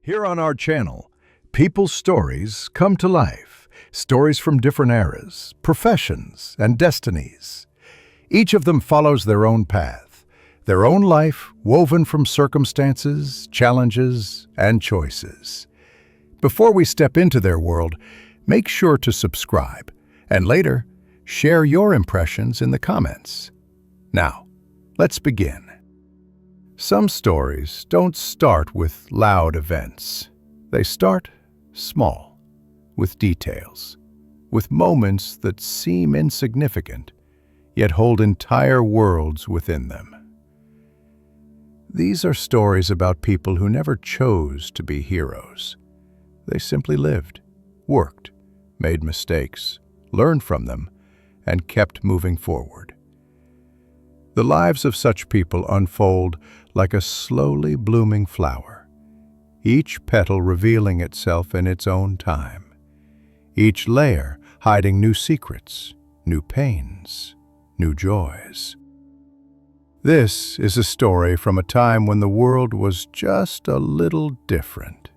Here on our channel, people's stories come to life. Stories from different eras, professions, and destinies. Each of them follows their own path, their own life woven from circumstances, challenges, and choices. Before we step into their world, make sure to subscribe, and later, share your impressions in the comments. Now, let's begin. Some stories don't start with loud events. They start small, with details, with moments that seem insignificant, yet hold entire worlds within them. These are stories about people who never chose to be heroes. They simply lived, worked, made mistakes, learned from them, and kept moving forward. The lives of such people unfold like a slowly blooming flower, each petal revealing itself in its own time, each layer hiding new secrets, new pains, new joys. This is a story from a time when the world was just a little different.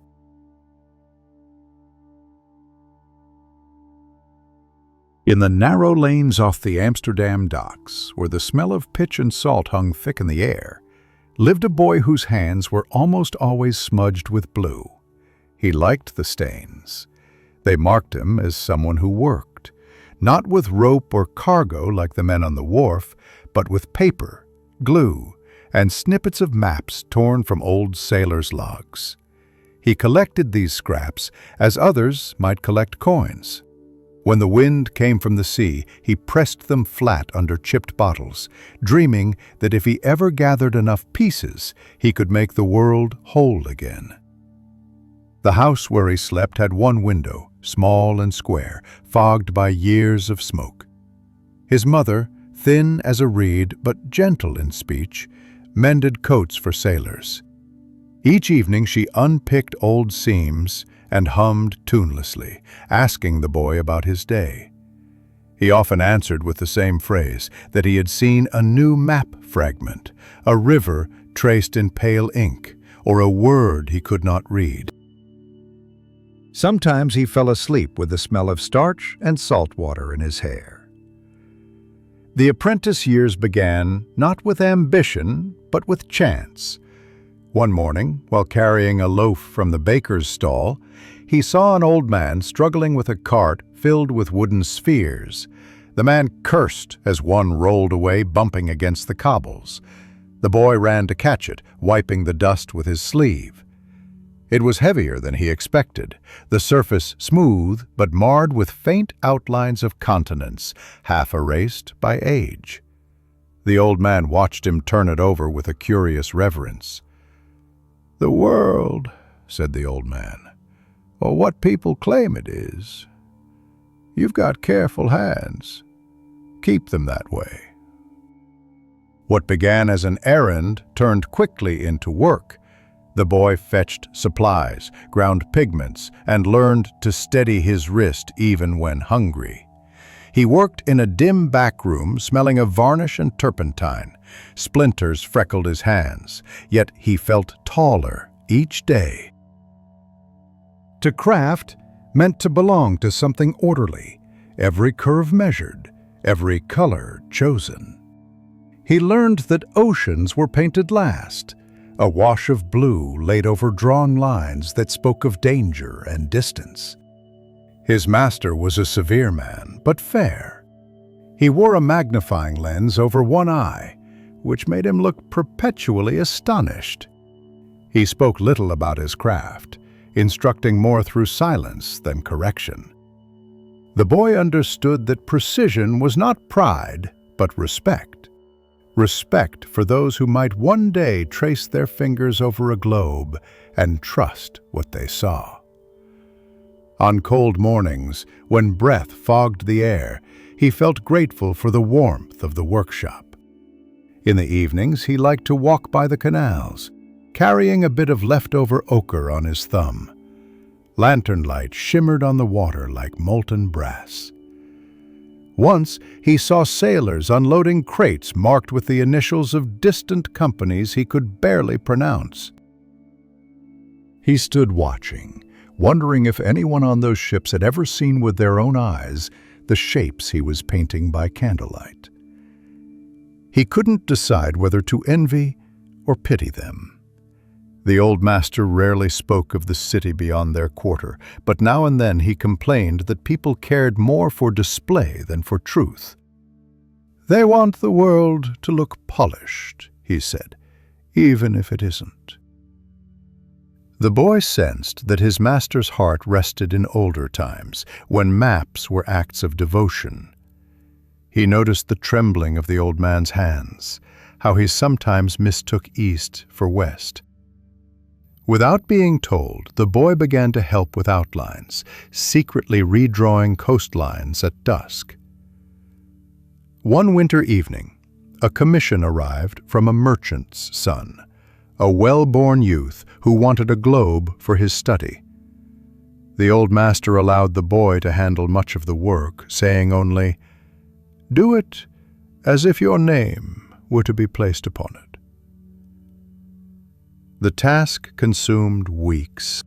In the narrow lanes off the Amsterdam docks, where the smell of pitch and salt hung thick in the air, lived a boy whose hands were almost always smudged with blue. He liked the stains. They marked him as someone who worked, not with rope or cargo like the men on the wharf, but with paper, glue, and snippets of maps torn from old sailors' logs. He collected these scraps as others might collect coins. When the wind came from the sea, he pressed them flat under chipped bottles, dreaming that if he ever gathered enough pieces, he could make the world whole again. The house where he slept had one window, small and square, fogged by years of smoke. His mother, thin as a reed but gentle in speech, mended coats for sailors. Each evening she unpicked old seams and hummed tunelessly, asking the boy about his day. He often answered with the same phrase, that he had seen a new map fragment, a river traced in pale ink, or a word he could not read. Sometimes he fell asleep with the smell of starch and salt water in his hair. The apprentice years began not with ambition, but with chance. One morning, while carrying a loaf from the baker's stall, he saw an old man struggling with a cart filled with wooden spheres. The man cursed as one rolled away, bumping against the cobbles. The boy ran to catch it, wiping the dust with his sleeve. It was heavier than he expected, the surface smooth but marred with faint outlines of continents, half erased by age. The old man watched him turn it over with a curious reverence. "The world," said the old man, "or what people claim it is. You've got careful hands. Keep them that way." What began as an errand turned quickly into work. The boy fetched supplies, ground pigments, and learned to steady his wrist even when hungry. He worked in a dim back room smelling of varnish and turpentine. Splinters freckled his hands, yet he felt taller each day. To craft meant to belong to something orderly, every curve measured, every color chosen. He learned that oceans were painted last, a wash of blue laid over drawn lines that spoke of danger and distance. His master was a severe man, but fair. He wore a magnifying lens over one eye, which made him look perpetually astonished. He spoke little about his craft, instructing more through silence than correction. The boy understood that precision was not pride, but respect. Respect for those who might one day trace their fingers over a globe and trust what they saw. On cold mornings, when breath fogged the air, he felt grateful for the warmth of the workshop. In the evenings, he liked to walk by the canals, carrying a bit of leftover ochre on his thumb. Lantern light shimmered on the water like molten brass. Once, he saw sailors unloading crates marked with the initials of distant companies he could barely pronounce. He stood watching, wondering if anyone on those ships had ever seen with their own eyes the shapes he was painting by candlelight. He couldn't decide whether to envy or pity them. The old master rarely spoke of the city beyond their quarter, but now and then he complained that people cared more for display than for truth. "They want the world to look polished," he said, "even if it isn't." The boy sensed that his master's heart rested in older times, when maps were acts of devotion. He noticed the trembling of the old man's hands, how he sometimes mistook east for west. Without being told, the boy began to help with outlines, secretly redrawing coastlines at dusk. One winter evening, a commission arrived from a merchant's son, a well-born youth who wanted a globe for his study. The old master allowed the boy to handle much of the work, saying only, "Do it as if your name were to be placed upon it." The task consumed weeks.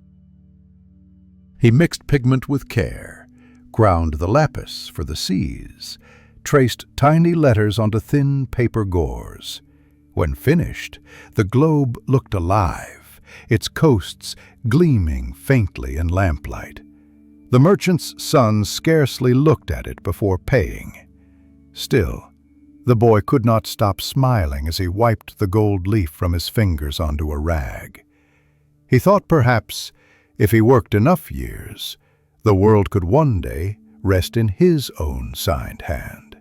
He mixed pigment with care, ground the lapis for the seas, traced tiny letters onto thin paper gauze. When finished, the globe looked alive, its coasts gleaming faintly in lamplight. The merchant's son scarcely looked at it before paying. Still, the boy could not stop smiling as he wiped the gold leaf from his fingers onto a rag. He thought perhaps, if he worked enough years, the world could one day rest in his own signed hand.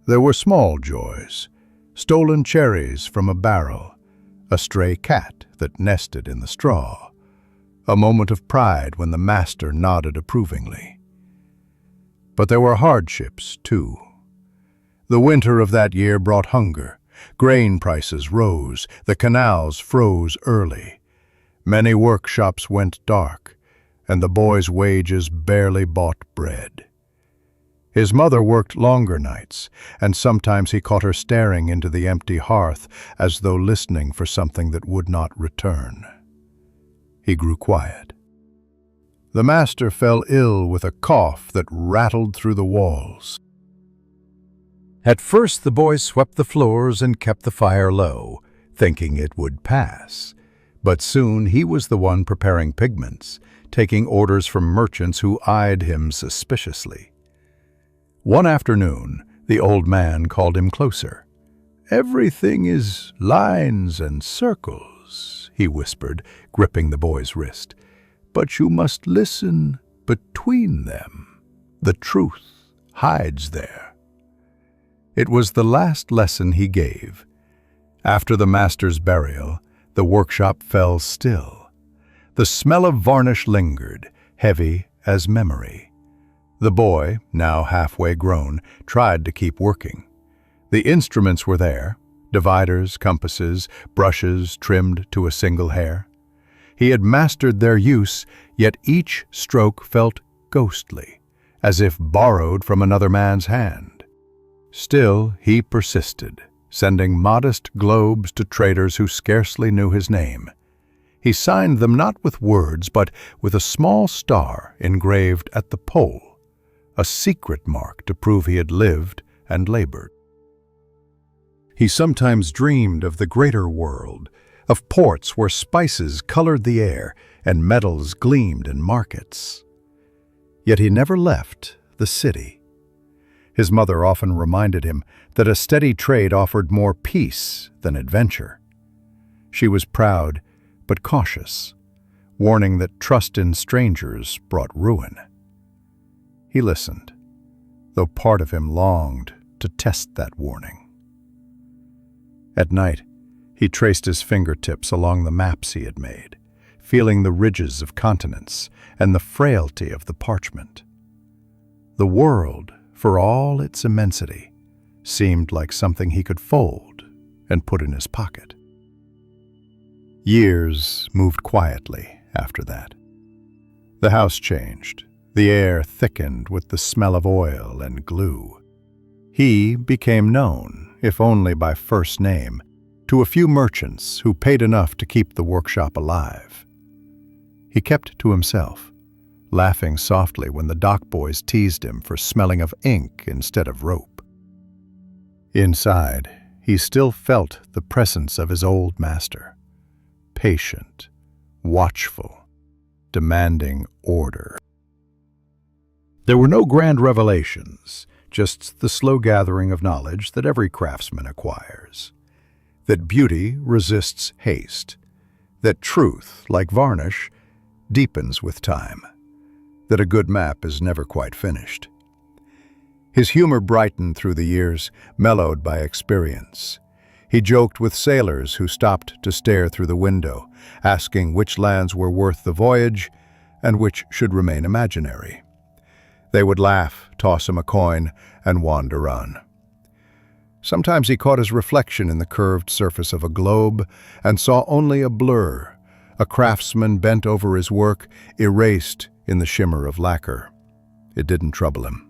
There were small joys, stolen cherries from a barrel, a stray cat that nested in the straw, a moment of pride when the master nodded approvingly. But there were hardships, too. The winter of that year brought hunger. Grain prices rose, the canals froze early. Many workshops went dark, and the boy's wages barely bought bread. His mother worked longer nights, and sometimes he caught her staring into the empty hearth as though listening for something that would not return. He grew quiet. The master fell ill with a cough that rattled through the walls. At first the boy swept the floors and kept the fire low, thinking it would pass. But soon he was the one preparing pigments, taking orders from merchants who eyed him suspiciously. One afternoon, the old man called him closer. "Everything is lines and circles," he whispered, gripping the boy's wrist. "But you must listen between them. The truth hides there." It was the last lesson he gave. After the master's burial, the workshop fell still. The smell of varnish lingered, heavy as memory. The boy, now halfway grown, tried to keep working. The instruments were there, dividers, compasses, brushes trimmed to a single hair. He had mastered their use, yet each stroke felt ghostly, as if borrowed from another man's hand. Still, he persisted, sending modest globes to traders who scarcely knew his name. He signed them not with words, but with a small star engraved at the pole, a secret mark to prove he had lived and labored. He sometimes dreamed of the greater world, of ports where spices colored the air and metals gleamed in markets. Yet he never left the city. His mother often reminded him that a steady trade offered more peace than adventure. She was proud but cautious, warning that trust in strangers brought ruin. He listened, though part of him longed to test that warning. At night, he traced his fingertips along the maps he had made, feeling the ridges of continents and the frailty of the parchment. The world, for all its immensity, seemed like something he could fold and put in his pocket. Years moved quietly after that. The house changed. The air thickened with the smell of oil and glue. He became known, if only by first name, to a few merchants who paid enough to keep the workshop alive. He kept to himself, laughing softly when the dock boys teased him for smelling of ink instead of rope. Inside, he still felt the presence of his old master, patient, watchful, demanding order. There were no grand revelations, just the slow gathering of knowledge that every craftsman acquires. That beauty resists haste, that truth, like varnish, deepens with time, that a good map is never quite finished. His humor brightened through the years, mellowed by experience. He joked with sailors who stopped to stare through the window, asking which lands were worth the voyage and which should remain imaginary. They would laugh, toss him a coin, and wander on. Sometimes he caught his reflection in the curved surface of a globe and saw only a blur, a craftsman bent over his work, erased in the shimmer of lacquer. It didn't trouble him.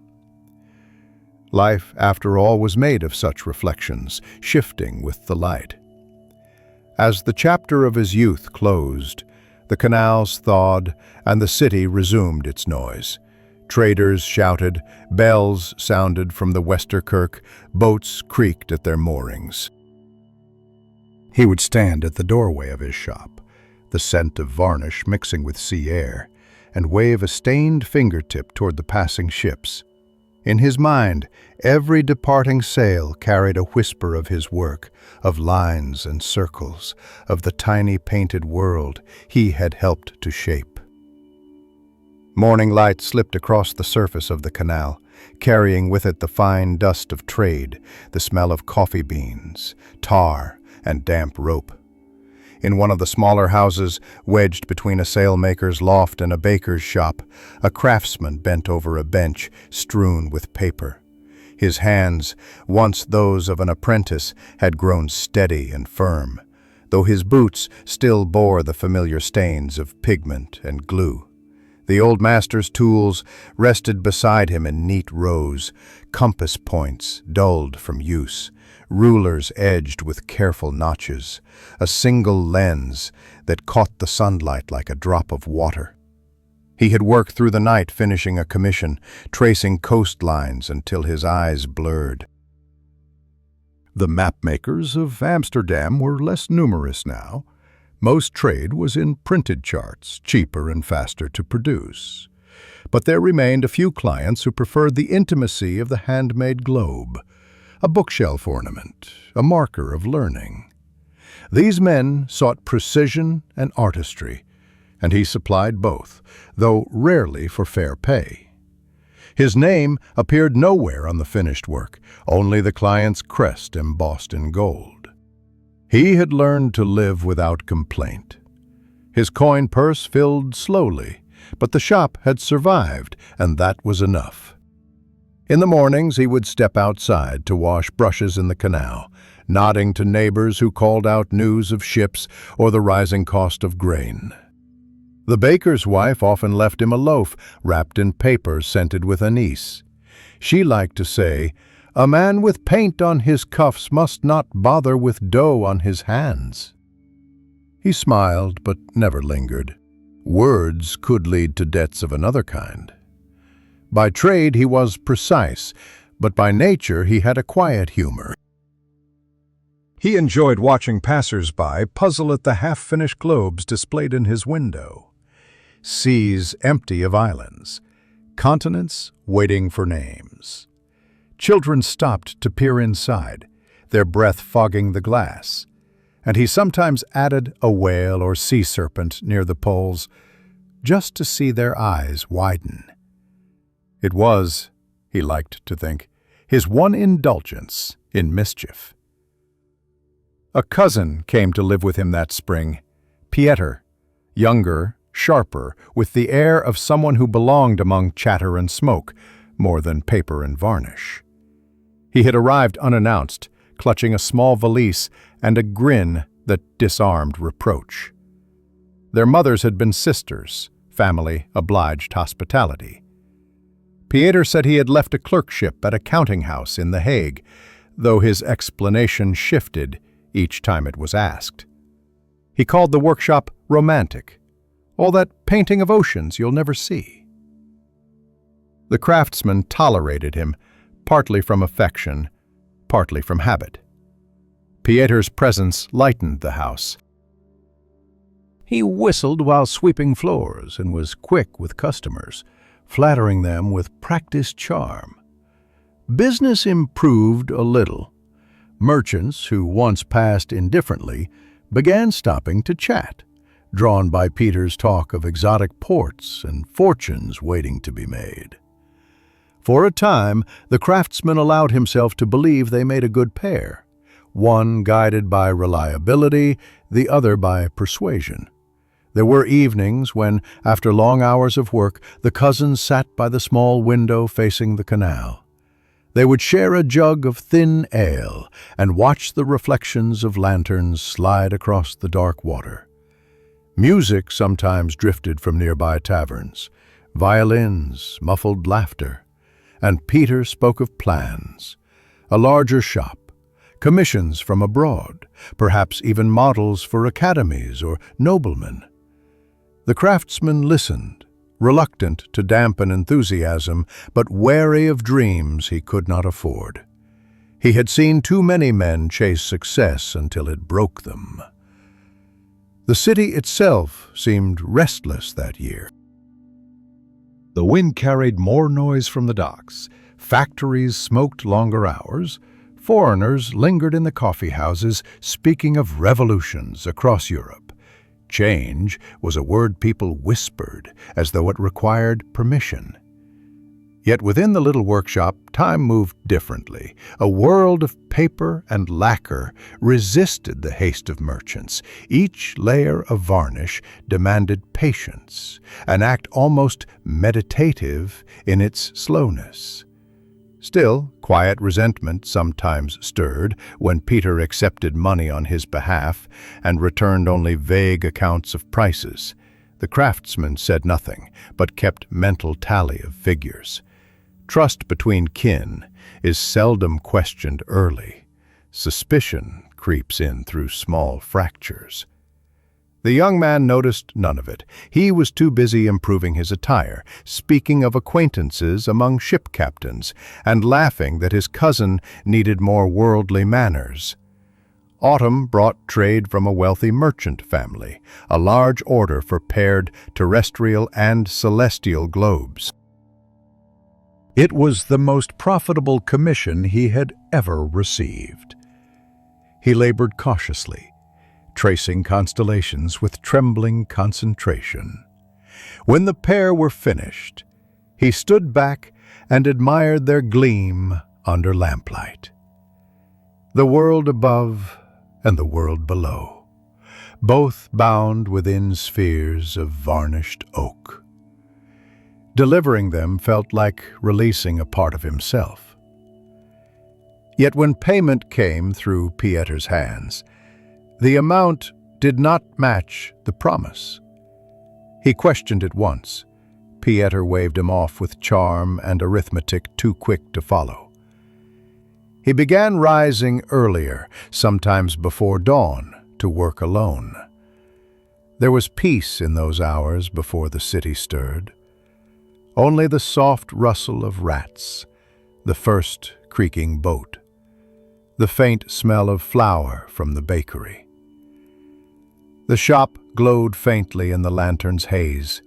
Life, after all, was made of such reflections, shifting with the light. As the chapter of his youth closed, the canals thawed and the city resumed its noise. Traders shouted, bells sounded from the Westerkerk, boats creaked at their moorings. He would stand at the doorway of his shop, the scent of varnish mixing with sea air, and wave a stained fingertip toward the passing ships. In his mind, every departing sail carried a whisper of his work, of lines and circles, of the tiny painted world he had helped to shape. Morning light slipped across the surface of the canal, carrying with it the fine dust of trade, the smell of coffee beans, tar, and damp rope. In one of the smaller houses, wedged between a sailmaker's loft and a baker's shop, a craftsman bent over a bench strewn with paper. His hands, once those of an apprentice, had grown steady and firm, though his boots still bore the familiar stains of pigment and glue. The old master's tools rested beside him in neat rows, compass points dulled from use, rulers edged with careful notches, a single lens that caught the sunlight like a drop of water. He had worked through the night finishing a commission, tracing coastlines until his eyes blurred. The mapmakers of Amsterdam were less numerous now. Most trade was in printed charts, cheaper and faster to produce. But there remained a few clients who preferred the intimacy of the handmade globe, a bookshelf ornament, a marker of learning. These men sought precision and artistry, and he supplied both, though rarely for fair pay. His name appeared nowhere on the finished work, only the client's crest embossed in gold. He had learned to live without complaint. His coin purse filled slowly, but the shop had survived, and that was enough. In the mornings he would step outside to wash brushes in the canal, nodding to neighbors who called out news of ships or the rising cost of grain. The baker's wife often left him a loaf wrapped in paper scented with anise. She liked to say, "A man with paint on his cuffs must not bother with dough on his hands." He smiled, but never lingered. Words could lead to debts of another kind. By trade he was precise, but by nature he had a quiet humor. He enjoyed watching passers-by puzzle at the half-finished globes displayed in his window. Seas empty of islands, continents waiting for names. Children stopped to peer inside, their breath fogging the glass, and he sometimes added a whale or sea serpent near the poles, just to see their eyes widen. It was, he liked to think, his one indulgence in mischief. A cousin came to live with him that spring, Pieter, younger, sharper, with the air of someone who belonged among chatter and smoke, more than paper and varnish. He had arrived unannounced, clutching a small valise and a grin that disarmed reproach. Their mothers had been sisters, family obliged hospitality. Pieter said he had left a clerkship at a counting house in The Hague, though his explanation shifted each time it was asked. He called the workshop romantic, all that painting of oceans you'll never see. The craftsman tolerated him, partly from affection, partly from habit. Pieter's presence lightened the house. He whistled while sweeping floors and was quick with customers, flattering them with practiced charm. Business improved a little. Merchants who once passed indifferently began stopping to chat, drawn by Pieter's talk of exotic ports and fortunes waiting to be made. For a time, the craftsman allowed himself to believe they made a good pair, one guided by reliability, the other by persuasion. There were evenings when, after long hours of work, the cousins sat by the small window facing the canal. They would share a jug of thin ale and watch the reflections of lanterns slide across the dark water. Music sometimes drifted from nearby taverns, violins, muffled laughter, and Pieter spoke of plans, a larger shop, commissions from abroad, perhaps even models for academies or noblemen. The craftsman listened, reluctant to dampen enthusiasm, but wary of dreams he could not afford. He had seen too many men chase success until it broke them. The city itself seemed restless that year. The wind carried more noise from the docks. Factories smoked longer hours. Foreigners lingered in the coffee houses, speaking of revolutions across Europe. Change was a word people whispered, as though it required permission. Yet within the little workshop, time moved differently. A world of paper and lacquer resisted the haste of merchants. Each layer of varnish demanded patience, an act almost meditative in its slowness. Still, quiet resentment sometimes stirred when Pieter accepted money on his behalf and returned only vague accounts of prices. The craftsman said nothing, but kept mental tally of figures. Trust between kin is seldom questioned early. Suspicion creeps in through small fractures. The young man noticed none of it. He was too busy improving his attire, speaking of acquaintances among ship captains, and laughing that his cousin needed more worldly manners. Autumn brought trade from a wealthy merchant family, a large order for paired terrestrial and celestial globes. It was the most profitable commission he had ever received. He labored cautiously, tracing constellations with trembling concentration. When the pair were finished, he stood back and admired their gleam under lamplight. The world above and the world below, both bound within spheres of varnished oak. Delivering them felt like releasing a part of himself. Yet when payment came through Pieter's hands, the amount did not match the promise. He questioned it once. Pieter waved him off with charm and arithmetic too quick to follow. He began rising earlier, sometimes before dawn, to work alone. There was peace in those hours before the city stirred. Only the soft rustle of rats, the first creaking boat, the faint smell of flour from the bakery. The shop glowed faintly in the lantern's haze.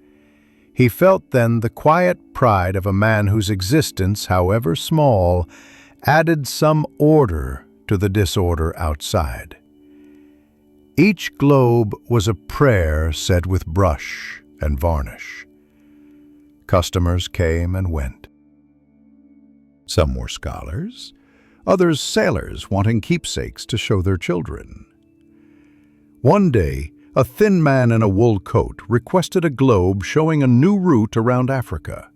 He felt then the quiet pride of a man whose existence, however small, added some order to the disorder outside. Each globe was a prayer said with brush and varnish. Customers came and went. Some were scholars, others sailors wanting keepsakes to show their children. One day, a thin man in a wool coat requested a globe showing a new route around Africa.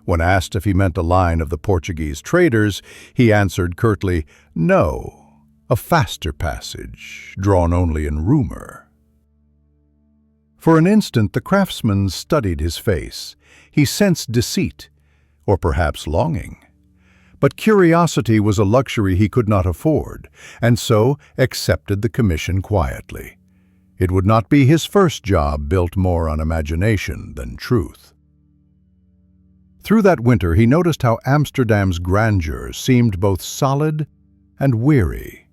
When asked if he meant a line of the Portuguese traders, he answered curtly, "No, a faster passage, drawn only in rumor." For an instant the craftsman studied his face. He sensed deceit, or perhaps longing. But curiosity was a luxury he could not afford, and so accepted the commission quietly. It would not be his first job built more on imagination than truth. Through that winter, he noticed how Amsterdam's grandeur seemed both solid and weary.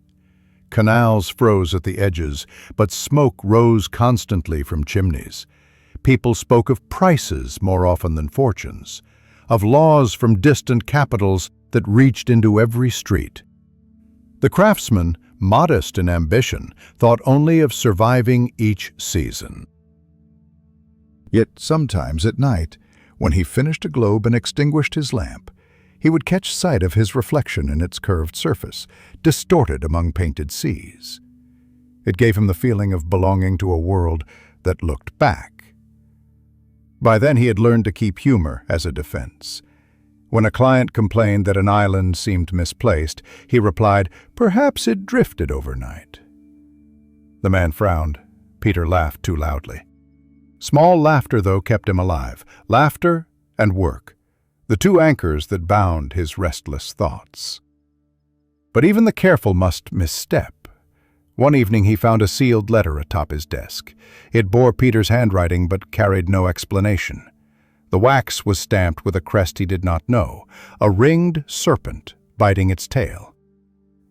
Canals froze at the edges, but smoke rose constantly from chimneys. People spoke of prices more often than fortunes, of laws from distant capitals that reached into every street. The craftsman, modest in ambition, thought only of surviving each season. Yet sometimes at night, when he finished a globe and extinguished his lamp, he would catch sight of his reflection in its curved surface, distorted among painted seas. It gave him the feeling of belonging to a world that looked back. By then he had learned to keep humor as a defense. When a client complained that an island seemed misplaced, he replied, "Perhaps it drifted overnight." The man frowned. Peter laughed too loudly. Small laughter, though, kept him alive. Laughter and work, the two anchors that bound his restless thoughts. But even the careful must misstep. One evening he found a sealed letter atop his desk. It bore Peter's handwriting but carried no explanation. The wax was stamped with a crest he did not know, a ringed serpent biting its tail.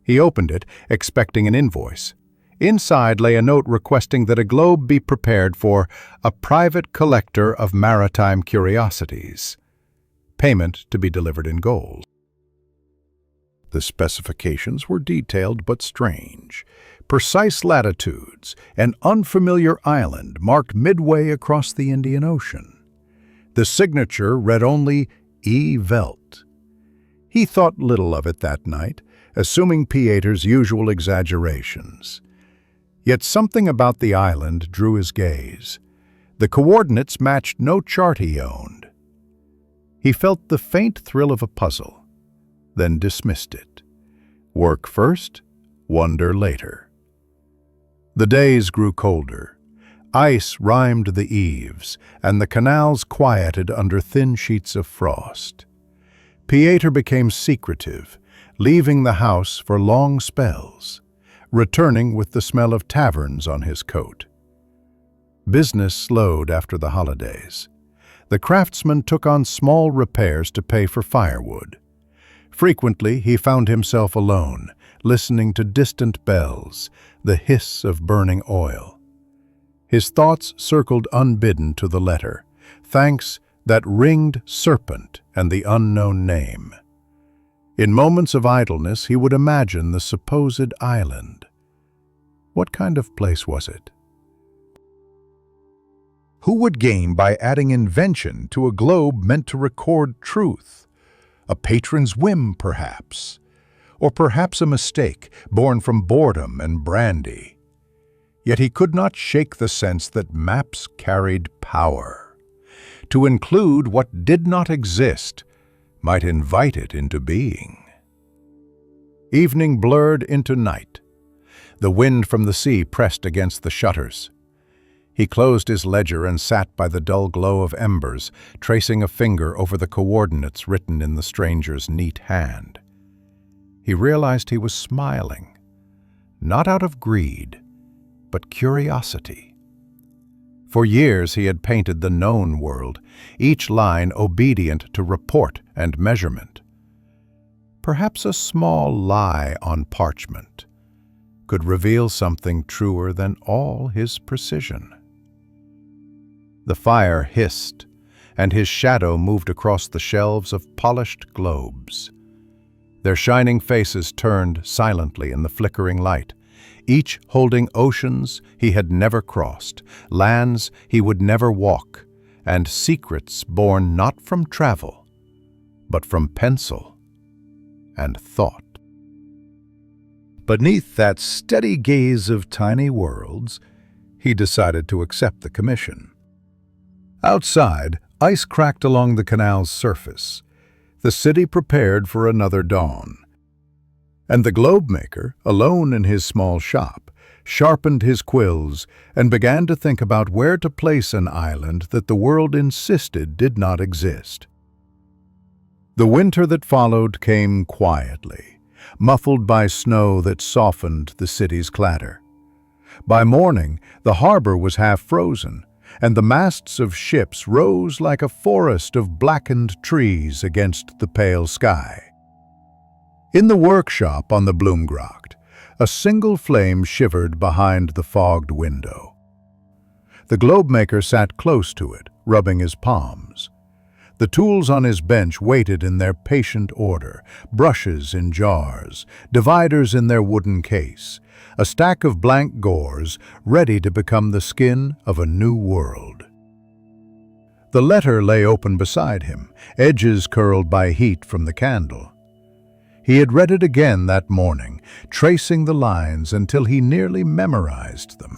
He opened it, expecting an invoice. Inside lay a note requesting that a globe be prepared for a private collector of maritime curiosities. Payment to be delivered in gold. The specifications were detailed but strange. Precise latitudes, an unfamiliar island marked midway across the Indian Ocean. The signature read only E. Welt. He thought little of it that night, assuming Pieter's usual exaggerations. Yet something about the island drew his gaze. The coordinates matched no chart he owned. He felt the faint thrill of a puzzle, then dismissed it. Work first, wonder later. The days grew colder. Ice rimed the eaves, and the canals quieted under thin sheets of frost. Pieter became secretive, leaving the house for long spells, returning with the smell of taverns on his coat. Business slowed after the holidays. The craftsman took on small repairs to pay for firewood. Frequently he found himself alone, listening to distant bells, the hiss of burning oil. His thoughts circled unbidden to the letter, thanks that ringed serpent and the unknown name. In moments of idleness he would imagine the supposed island. What kind of place was it? Who would gain by adding invention to a globe meant to record truth? A patron's whim, perhaps? Or perhaps a mistake born from boredom and brandy? Yet he could not shake the sense that maps carried power. To include what did not exist might invite it into being. Evening blurred into night. The wind from the sea pressed against the shutters. He closed his ledger and sat by the dull glow of embers, tracing a finger over the coordinates written in the stranger's neat hand. He realized he was smiling, not out of greed, but curiosity. For years he had painted the known world, each line obedient to report and measurement. Perhaps a small lie on parchment could reveal something truer than all his precision. The fire hissed, and his shadow moved across the shelves of polished globes. Their shining faces turned silently in the flickering light, each holding oceans he had never crossed, lands he would never walk, and secrets born not from travel, but from pencil and thought. Beneath that steady gaze of tiny worlds, he decided to accept the commission. Outside, ice cracked along the canal's surface. The city prepared for another dawn. And the globe maker, alone in his small shop, sharpened his quills and began to think about where to place an island that the world insisted did not exist. The winter that followed came quietly, muffled by snow that softened the city's clatter. By morning, the harbor was half frozen, and the masts of ships rose like a forest of blackened trees against the pale sky. In the workshop on the Bloemgracht, a single flame shivered behind the fogged window. The globemaker sat close to it, rubbing his palms. The tools on his bench waited in their patient order, brushes in jars, dividers in their wooden case, a stack of blank gores ready to become the skin of a new world. The letter lay open beside him, edges curled by heat from the candle. He had read it again that morning, tracing the lines until he nearly memorized them.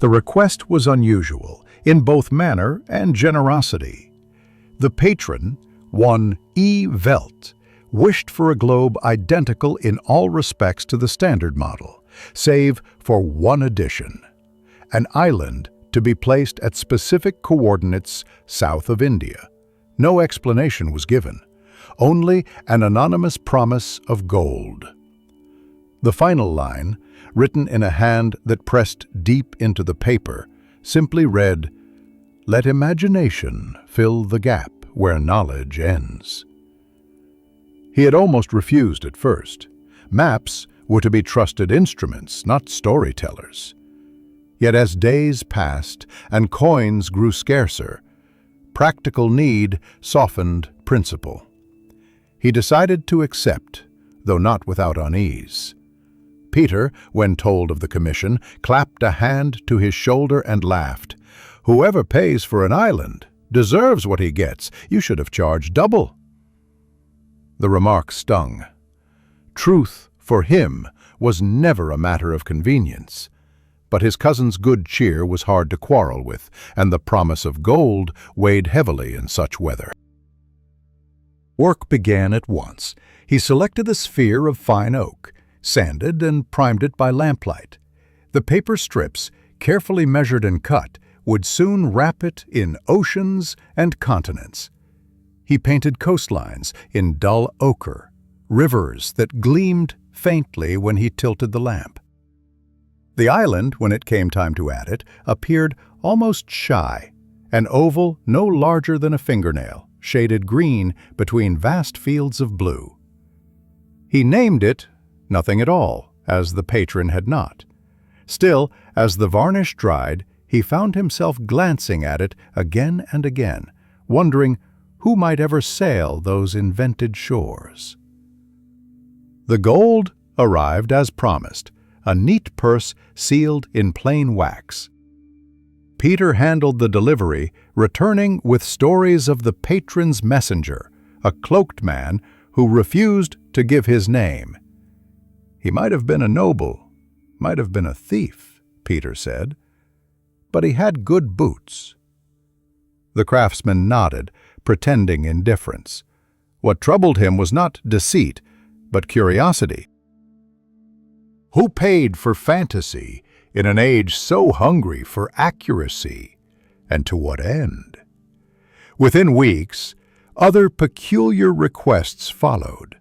The request was unusual, in both manner and generosity. The patron, one E. Velt, wished for a globe identical in all respects to the standard model, save for one addition: an island to be placed at specific coordinates south of India. No explanation was given, only an anonymous promise of gold. The final line, written in a hand that pressed deep into the paper, simply read, "Let imagination fill the gap where knowledge ends." He had almost refused at first. Maps were to be trusted instruments, not storytellers. Yet as days passed and coins grew scarcer, practical need softened principle. He decided to accept, though not without unease. Peter, when told of the commission, clapped a hand to his shoulder and laughed. "Whoever pays for an island deserves what he gets. You should have charged double." The remark stung. Truth, for him, was never a matter of convenience. But his cousin's good cheer was hard to quarrel with, and the promise of gold weighed heavily in such weather. Work began at once. He selected a sphere of fine oak, sanded and primed it by lamplight. The paper strips, carefully measured and cut, would soon wrap it in oceans and continents. He painted coastlines in dull ochre, rivers that gleamed faintly when he tilted the lamp. The island, when it came time to add it, appeared almost shy, an oval no larger than a fingernail, shaded green between vast fields of blue. He named it nothing at all, as the patron had not. Still, as the varnish dried, he found himself glancing at it again and again, wondering who might ever sail those invented shores. The gold arrived as promised, a neat purse sealed in plain wax. Peter handled the delivery, returning with stories of the patron's messenger, a cloaked man who refused to give his name. He might have been a noble, might have been a thief, Peter said, but he had good boots. The craftsman nodded, pretending indifference. What troubled him was not deceit, but curiosity. Who paid for fantasy in an age so hungry for accuracy, and to what end? Within weeks, other peculiar requests followed.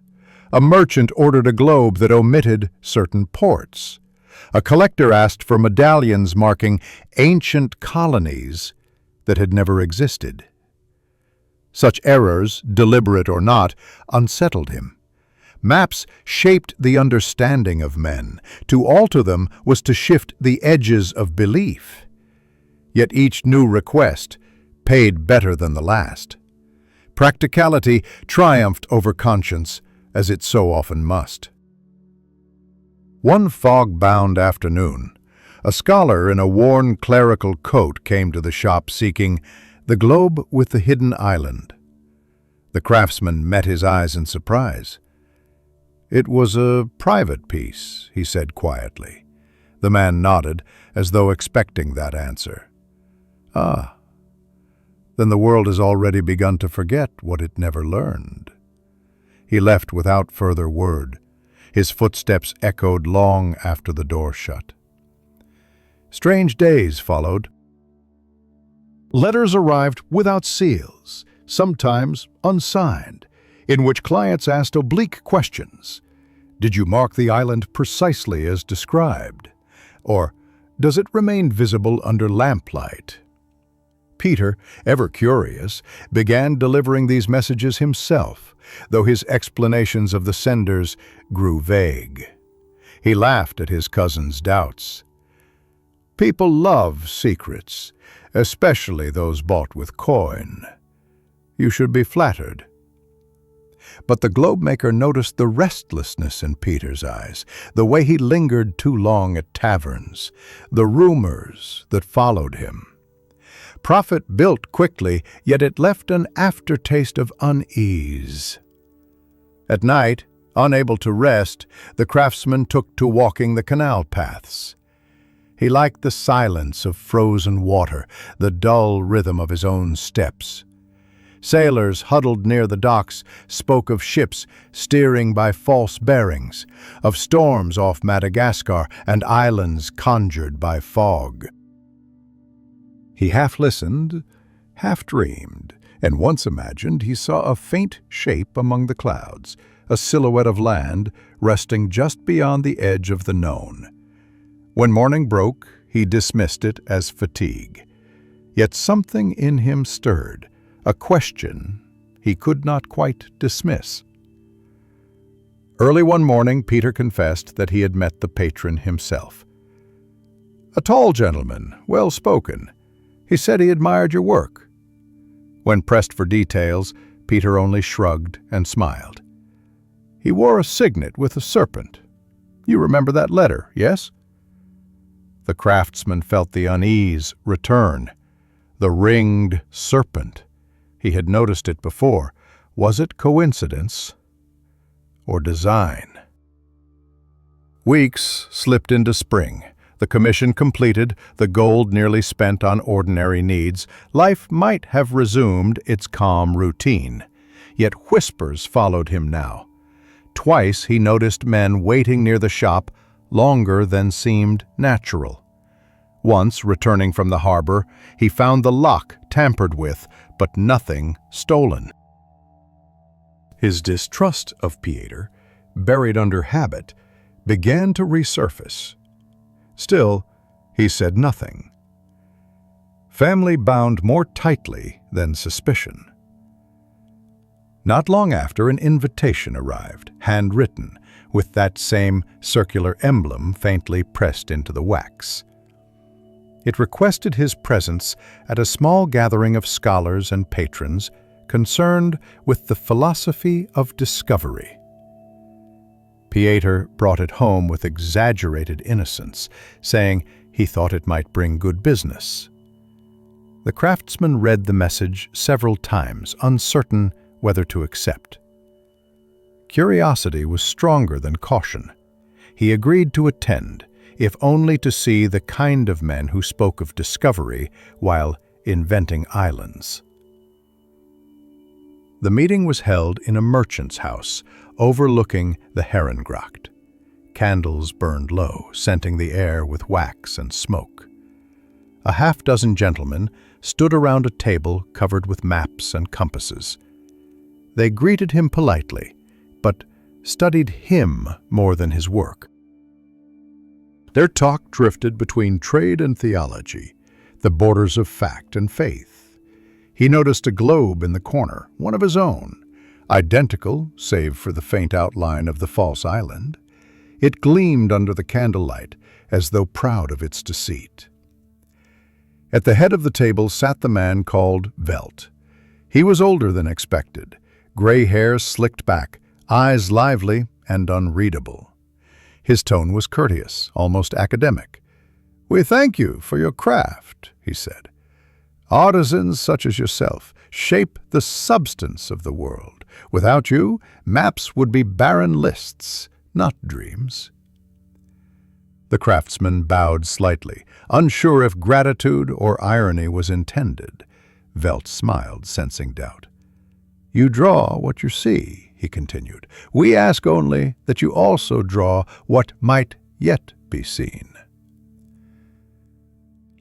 A merchant ordered a globe that omitted certain ports. A collector asked for medallions marking ancient colonies that had never existed. Such errors, deliberate or not, unsettled him. Maps shaped the understanding of men. To alter them was to shift the edges of belief. Yet each new request paid better than the last. Practicality triumphed over conscience, as it so often must. One fog-bound afternoon, a scholar in a worn clerical coat came to the shop seeking the globe with the hidden island. The craftsman met his eyes in surprise. "It was a private piece," he said quietly. The man nodded, as though expecting that answer. "Ah, then the world has already begun to forget what it never learned." He left without further word. His footsteps echoed long after the door shut. Strange days followed. Letters arrived without seals, sometimes unsigned, in which clients asked oblique questions. Did you mark the island precisely as described? Or does it remain visible under lamplight? Peter, ever curious, began delivering these messages himself, though his explanations of the senders grew vague. He laughed at his cousin's doubts. People love secrets, especially those bought with coin. You should be flattered. But the globemaker noticed the restlessness in Peter's eyes, the way he lingered too long at taverns, the rumors that followed him. Profit built quickly, yet it left an aftertaste of unease. At night, unable to rest, the craftsman took to walking the canal paths. He liked the silence of frozen water, the dull rhythm of his own steps. Sailors huddled near the docks spoke of ships steering by false bearings, of storms off Madagascar and islands conjured by fog. He half listened, half dreamed, and once imagined he saw a faint shape among the clouds, a silhouette of land resting just beyond the edge of the known. When morning broke, he dismissed it as fatigue. Yet something in him stirred, a question he could not quite dismiss. Early one morning, Peter confessed that he had met the patron himself. A tall gentleman, well-spoken. He said he admired your work. When pressed for details, Peter only shrugged and smiled. He wore a signet with a serpent. You remember that letter, yes? The craftsman felt the unease return. The ringed serpent. He had noticed it before. Was it coincidence or design? Weeks slipped into spring. The commission completed, the gold nearly spent on ordinary needs, life might have resumed its calm routine. Yet whispers followed him now. Twice he noticed men waiting near the shop longer than seemed natural. Once, returning from the harbor, he found the lock tampered with, but nothing stolen. His distrust of Pieter, buried under habit, began to resurface. Still, he said nothing. Family bound more tightly than suspicion. Not long after, an invitation arrived, handwritten, with that same circular emblem faintly pressed into the wax. It requested his presence at a small gathering of scholars and patrons concerned with the philosophy of discovery. Pieter brought it home with exaggerated innocence, saying he thought it might bring good business. The craftsman read the message several times, uncertain whether to accept. Curiosity was stronger than caution. He agreed to attend, if only to see the kind of men who spoke of discovery while inventing islands. The meeting was held in a merchant's house, overlooking the Herengracht. Candles burned low, scenting the air with wax and smoke. A half-dozen gentlemen stood around a table covered with maps and compasses. They greeted him politely, but studied him more than his work. Their talk drifted between trade and theology, the borders of fact and faith. He noticed a globe in the corner, one of his own, identical save for the faint outline of the false island. It gleamed under the candlelight, as though proud of its deceit. At the head of the table sat the man called Velt. He was older than expected, gray hair slicked back, eyes lively and unreadable. His tone was courteous, almost academic. "We thank you for your craft," he said. "Artisans such as yourself shape the substance of the world. Without you, maps would be barren lists, not dreams." The craftsman bowed slightly, unsure if gratitude or irony was intended. Velt smiled, sensing doubt. "You draw what you see," he continued. "We ask only that you also draw what might yet be seen."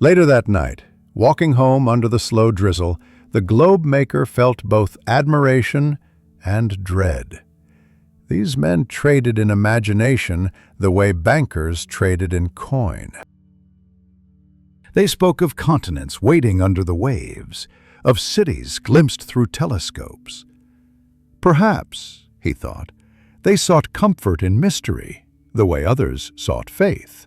Later that night, walking home under the slow drizzle, The globe maker felt both admiration and dread. These men traded in imagination the way bankers traded in coin. They spoke of continents waiting under the waves, of cities glimpsed through telescopes. Perhaps, he thought, they sought comfort in mystery, the way others sought faith.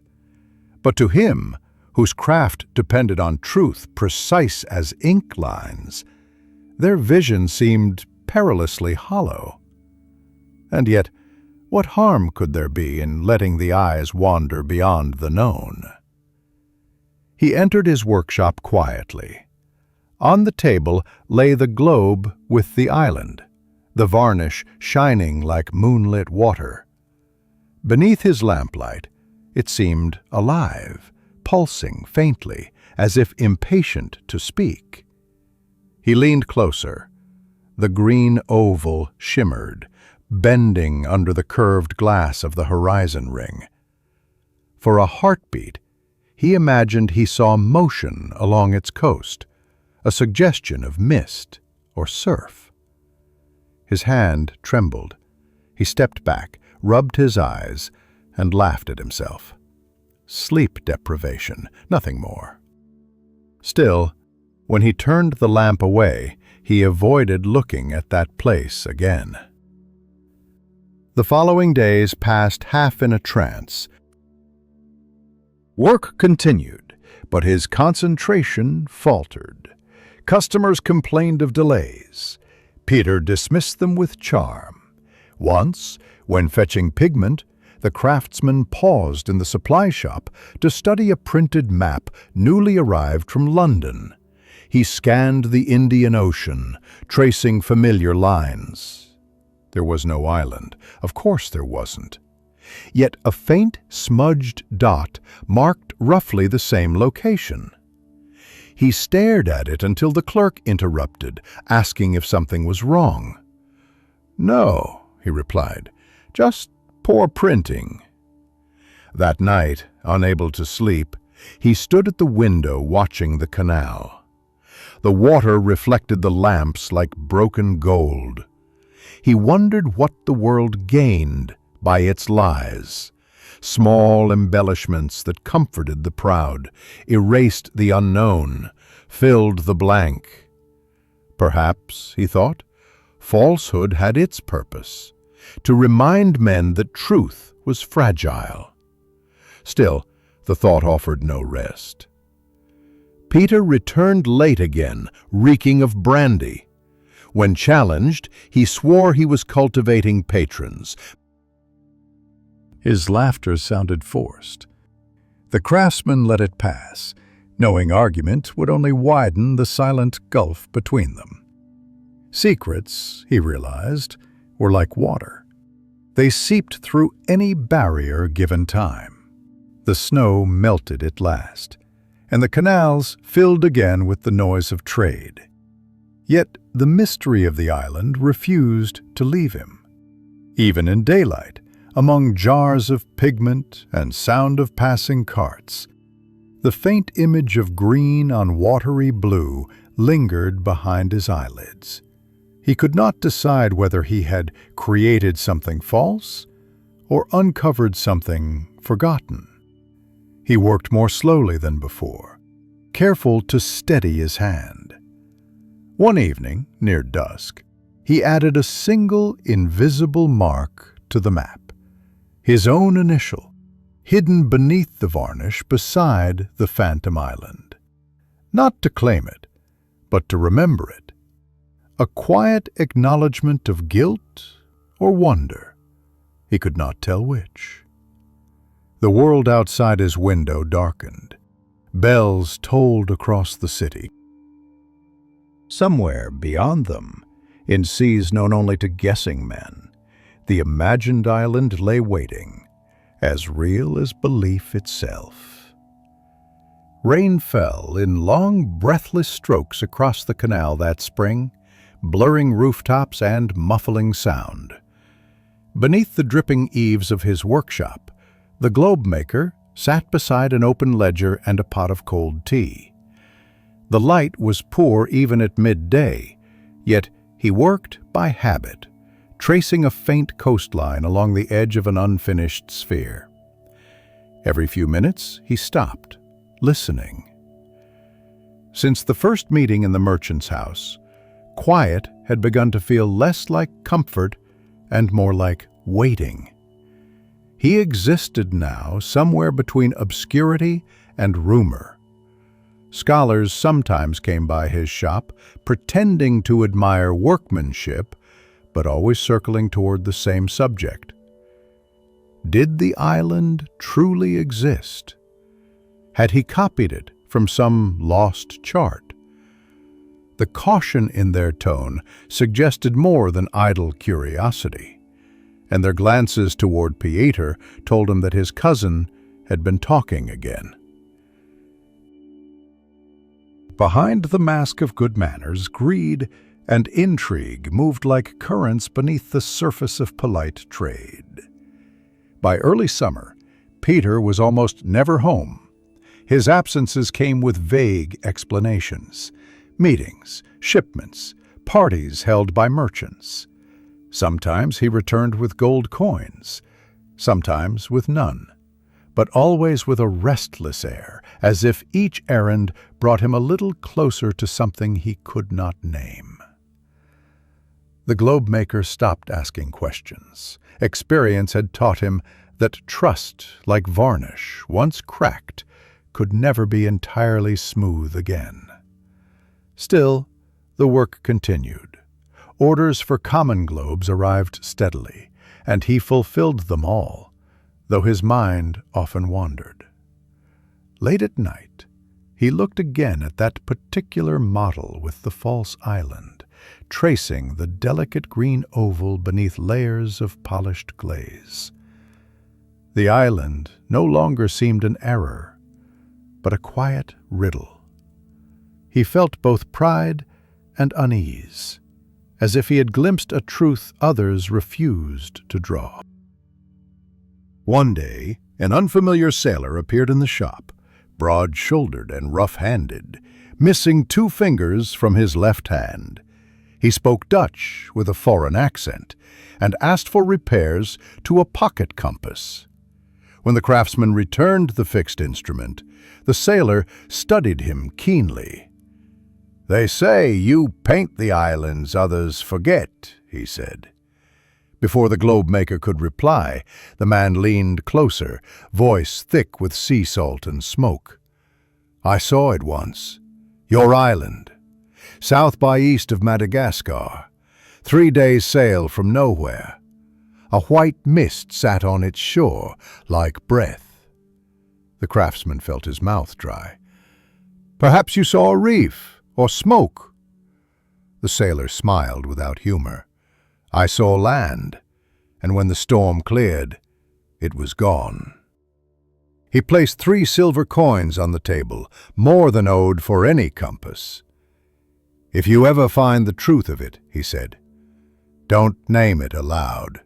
But to him, whose craft depended on truth precise as ink lines, their vision seemed perilously hollow. And yet, what harm could there be in letting the eyes wander beyond the known? He entered his workshop quietly. On the table lay the globe with the island, the varnish shining like moonlit water. Beneath his lamplight, it seemed alive, pulsing faintly, as if impatient to speak. He leaned closer. The green oval shimmered, bending under the curved glass of the horizon ring. For a heartbeat, he imagined he saw motion along its coast, a suggestion of mist or surf. His hand trembled. He stepped back, rubbed his eyes, and laughed at himself. Sleep deprivation, nothing more. Still, when he turned the lamp away, he avoided looking at that place again. The following days passed half in a trance. Work continued, but his concentration faltered. Customers complained of delays. Peter dismissed them with charm. Once, when fetching pigment, the craftsman paused in the supply shop to study a printed map newly arrived from London. He scanned the Indian Ocean, tracing familiar lines. There was no island. Of course there wasn't. Yet a faint, smudged dot marked roughly the same location. He stared at it until the clerk interrupted, asking if something was wrong. "No," he replied, "just poor printing." That night, unable to sleep, he stood at the window watching the canal. The water reflected the lamps like broken gold. He wondered what the world gained by its lies. Small embellishments that comforted the proud, erased the unknown, filled the blank. Perhaps, he thought, falsehood had its purpose, to remind men that truth was fragile. Still, the thought offered no rest. Peter returned late again, reeking of brandy. When challenged, he swore he was cultivating patrons. His laughter sounded forced. The craftsman let it pass, knowing argument would only widen the silent gulf between them. Secrets, he realized, were like water. They seeped through any barrier given time. The snow melted at last, and the canals filled again with the noise of trade. Yet the mystery of the island refused to leave him. Even in daylight, among jars of pigment and sound of passing carts, the faint image of green on watery blue lingered behind his eyelids. He could not decide whether he had created something false or uncovered something forgotten. He worked more slowly than before, careful to steady his hand. One evening, near dusk, he added a single invisible mark to the map, his own initial, hidden beneath the varnish beside the phantom island. Not to claim it, but to remember it. A quiet acknowledgement of guilt or wonder. He could not tell which. The world outside his window darkened. Bells tolled across the city. Somewhere beyond them, in seas known only to guessing men, the imagined island lay waiting, as real as belief itself. Rain fell in long, breathless strokes across the canal that spring, blurring rooftops and muffling sound. Beneath the dripping eaves of his workshop, the globe maker sat beside an open ledger and a pot of cold tea. The light was poor even at midday, yet he worked by habit, tracing a faint coastline along the edge of an unfinished sphere. Every few minutes he stopped, listening. Since the first meeting in the merchant's house, quiet had begun to feel less like comfort and more like waiting. He existed now somewhere between obscurity and rumor. Scholars sometimes came by his shop, pretending to admire workmanship, but always circling toward the same subject. Did the island truly exist? Had he copied it from some lost chart? The caution in their tone suggested more than idle curiosity, and their glances toward Pieter told him that his cousin had been talking again. Behind the mask of good manners, greed and intrigue moved like currents beneath the surface of polite trade. By early summer, Peter was almost never home. His absences came with vague explanations: meetings, shipments, parties held by merchants. Sometimes he returned with gold coins, sometimes with none, but always with a restless air, as if each errand brought him a little closer to something he could not name. The globe maker stopped asking questions. Experience had taught him that trust, like varnish, once cracked, could never be entirely smooth again. Still, the work continued. Orders for common globes arrived steadily, and he fulfilled them all, though his mind often wandered. Late at night, he looked again at that particular model with the false island, tracing the delicate green oval beneath layers of polished glaze. The island no longer seemed an error, but a quiet riddle. He felt both pride and unease, as if he had glimpsed a truth others refused to draw. One day, an unfamiliar sailor appeared in the shop, broad-shouldered and rough-handed, missing 2 fingers from his left hand. He spoke Dutch with a foreign accent and asked for repairs to a pocket compass. When the craftsman returned the fixed instrument, the sailor studied him keenly. "They say you paint the islands others forget," he said. Before the globe maker could reply, the man leaned closer, voice thick with sea salt and smoke. "I saw it once. Your island. South by east of Madagascar. 3 days' sail from nowhere. A white mist sat on its shore like breath." The craftsman felt his mouth dry. "Perhaps you saw a reef or smoke?" The sailor smiled without humor. "I saw land, and when the storm cleared, it was gone." He placed 3 silver coins on the table, more than owed for any compass. "If you ever find the truth of it," he said, "don't name it aloud."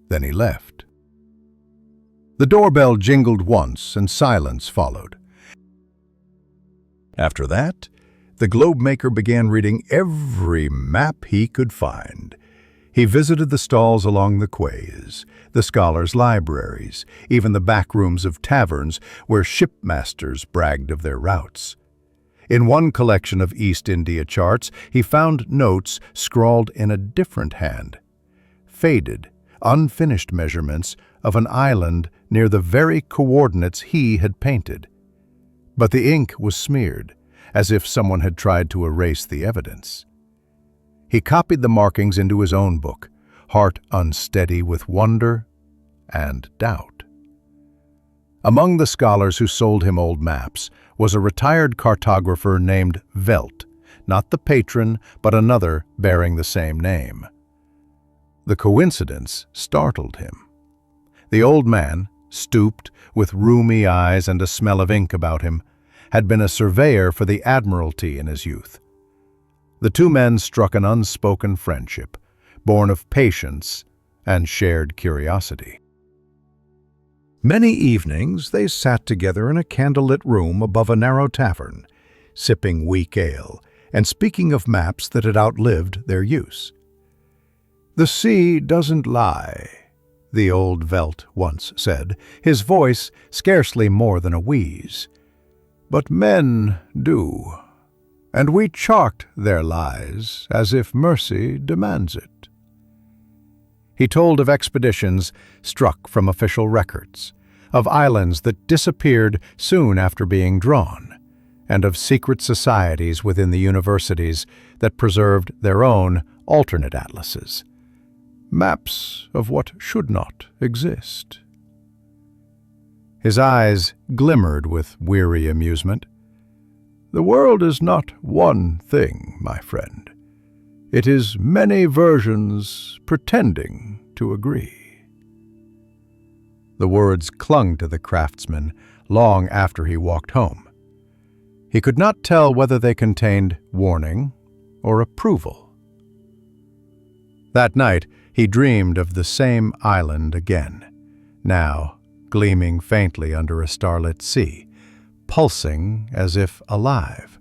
Then he left. The doorbell jingled once, and silence followed. After that, the globe maker began reading every map he could find. He visited the stalls along the quays, the scholars' libraries, even the back rooms of taverns where shipmasters bragged of their routes. In one collection of East India charts, he found notes scrawled in a different hand, faded, unfinished measurements of an island near the very coordinates he had painted. But the ink was smeared, as if someone had tried to erase the evidence. He copied the markings into his own book, heart unsteady with wonder and doubt. Among the scholars who sold him old maps was a retired cartographer named Velt, not the patron, but another bearing the same name. The coincidence startled him. The old man, stooped, with rheumy eyes and a smell of ink about him, had been a surveyor for the Admiralty in his youth. The 2 men struck an unspoken friendship, born of patience and shared curiosity. Many evenings they sat together in a candlelit room above a narrow tavern, sipping weak ale, and speaking of maps that had outlived their use. "The sea doesn't lie," the old Velt once said, his voice scarcely more than a wheeze. "But men do, and we chart their lies as if mercy demands it." He told of expeditions struck from official records, of islands that disappeared soon after being drawn, and of secret societies within the universities that preserved their own alternate atlases, maps of what should not exist. His eyes glimmered with weary amusement. "The world is not one thing, my friend. It is many versions pretending to agree." The words clung to the craftsman long after he walked home. He could not tell whether they contained warning or approval. That night, he dreamed of the same island again, now gleaming faintly under a starlit sea, pulsing as if alive.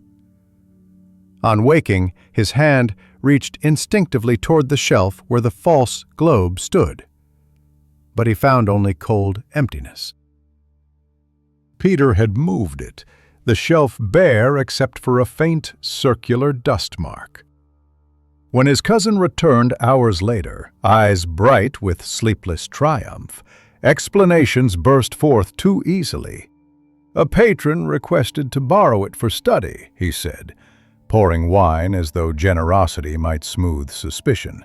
On waking, his hand reached instinctively toward the shelf where the false globe stood, but he found only cold emptiness. Peter had moved it, the shelf bare except for a faint circular dust mark. When his cousin returned hours later, eyes bright with sleepless triumph, explanations burst forth too easily. "A patron requested to borrow it for study," he said, pouring wine as though generosity might smooth suspicion.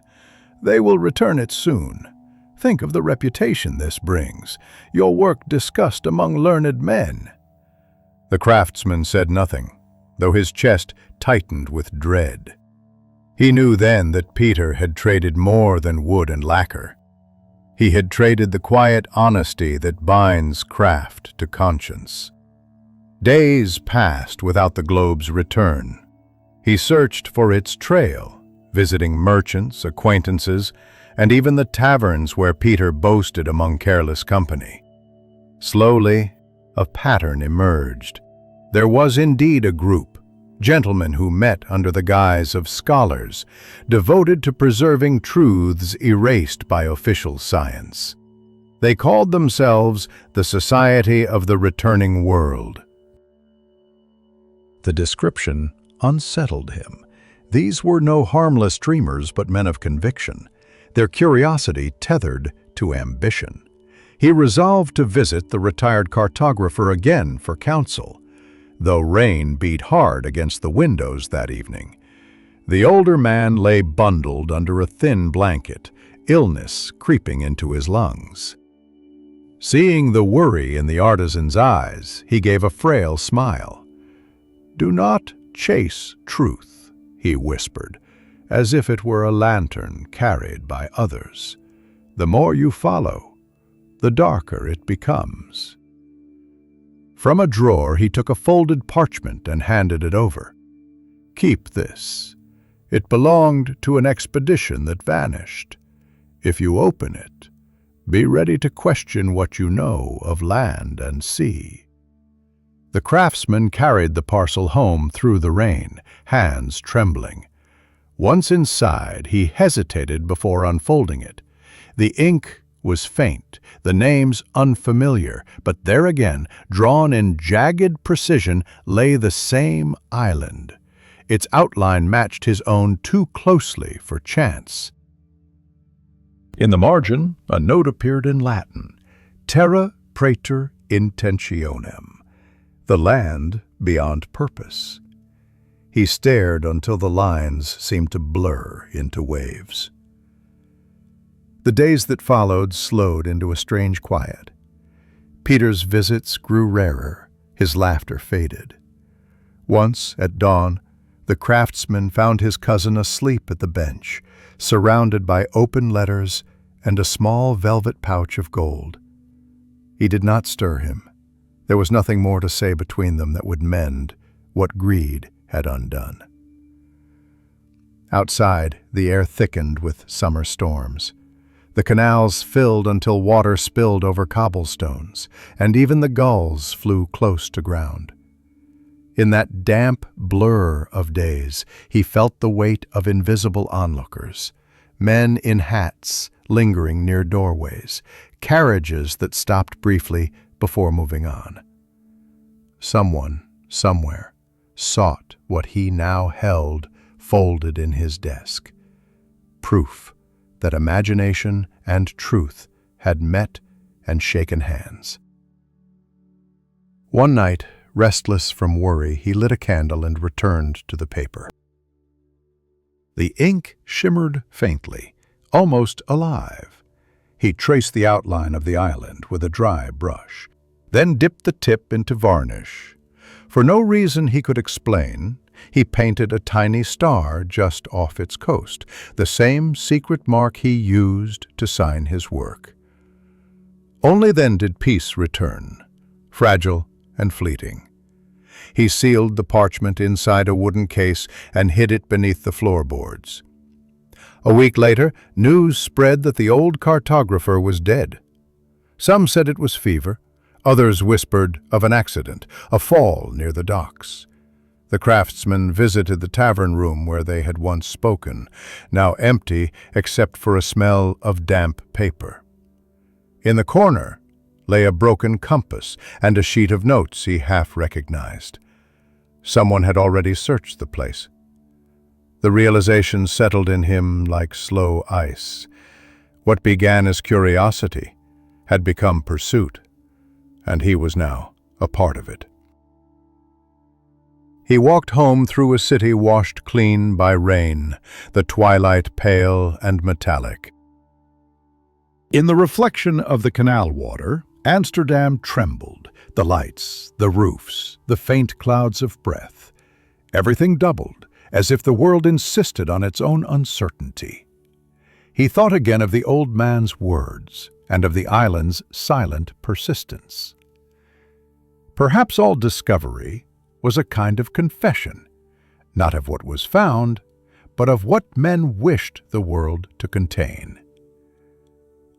"They will return it soon. Think of the reputation this brings, your work discussed among learned men." The craftsman said nothing, though his chest tightened with dread. He knew then that Peter had traded more than wood and lacquer. He had traded the quiet honesty that binds craft to conscience. Days passed without the globe's return. He searched for its trail, visiting merchants, acquaintances, and even the taverns where Peter boasted among careless company. Slowly, a pattern emerged. There was indeed a group, gentlemen who met under the guise of scholars, devoted to preserving truths erased by official science. They called themselves the Society of the Returning World. The description unsettled him. These were no harmless dreamers, but men of conviction, their curiosity tethered to ambition. He resolved to visit the retired cartographer again for counsel, though rain beat hard against the windows that evening. The older man lay bundled under a thin blanket, illness creeping into his lungs. Seeing the worry in the artisan's eyes, he gave a frail smile. "Do not chase truth," he whispered, as if it were a lantern carried by others. "The more you follow, the darker it becomes." From a drawer he took a folded parchment and handed it over. "Keep this. It belonged to an expedition that vanished. If you open it, be ready to question what you know of land and sea." The craftsman carried the parcel home through the rain, hands trembling. Once inside, he hesitated before unfolding it. The ink was faint, the names unfamiliar, but there again, drawn in jagged precision, lay the same island. Its outline matched his own too closely for chance. In the margin, a note appeared in Latin, "Terra praeter intentionem," the land beyond purpose. He stared until the lines seemed to blur into waves. The days that followed slowed into a strange quiet. Peter's visits grew rarer, his laughter faded. Once, at dawn, the craftsman found his cousin asleep at the bench, surrounded by open letters and a small velvet pouch of gold. He did not stir him. There was nothing more to say between them that would mend what greed had undone. Outside, the air thickened with summer storms. The canals filled until water spilled over cobblestones, and even the gulls flew close to ground. In that damp blur of days, he felt the weight of invisible onlookers, men in hats lingering near doorways, carriages that stopped briefly before moving on. Someone, somewhere, sought what he now held folded in his desk. Proof that imagination and truth had met and shaken hands. One night, restless from worry, he lit a candle and returned to the paper. The ink shimmered faintly, almost alive. He traced the outline of the island with a dry brush, then dipped the tip into varnish. For no reason he could explain, he painted a tiny star just off its coast, the same secret mark he used to sign his work. Only then did peace return, fragile and fleeting. He sealed the parchment inside a wooden case and hid it beneath the floorboards. A week later, news spread that the old cartographer was dead. Some said it was fever, others whispered of an accident, a fall near the docks. The craftsman visited the tavern room where they had once spoken, now empty except for a smell of damp paper. In the corner lay a broken compass and a sheet of notes he half recognized. Someone had already searched the place. The realization settled in him like slow ice. What began as curiosity had become pursuit, and he was now a part of it. He walked home through a city washed clean by rain, the twilight pale and metallic. In the reflection of the canal water, Amsterdam trembled, the lights, the roofs, the faint clouds of breath. Everything doubled, as if the world insisted on its own uncertainty. He thought again of the old man's words and of the island's silent persistence. Perhaps all discovery was a kind of confession, not of what was found, but of what men wished the world to contain.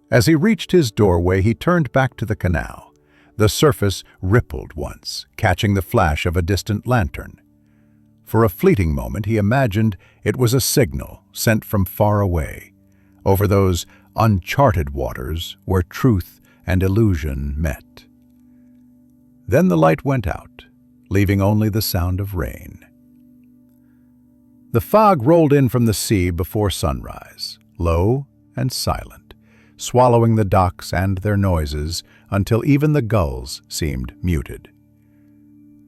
As he reached his doorway, he turned back to the canal. The surface rippled once, catching the flash of a distant lantern. For a fleeting moment, he imagined it was a signal sent from far away, over those uncharted waters where truth and illusion met. Then the light went out, leaving only the sound of rain. The fog rolled in from the sea before sunrise, low and silent, swallowing the docks and their noises until even the gulls seemed muted.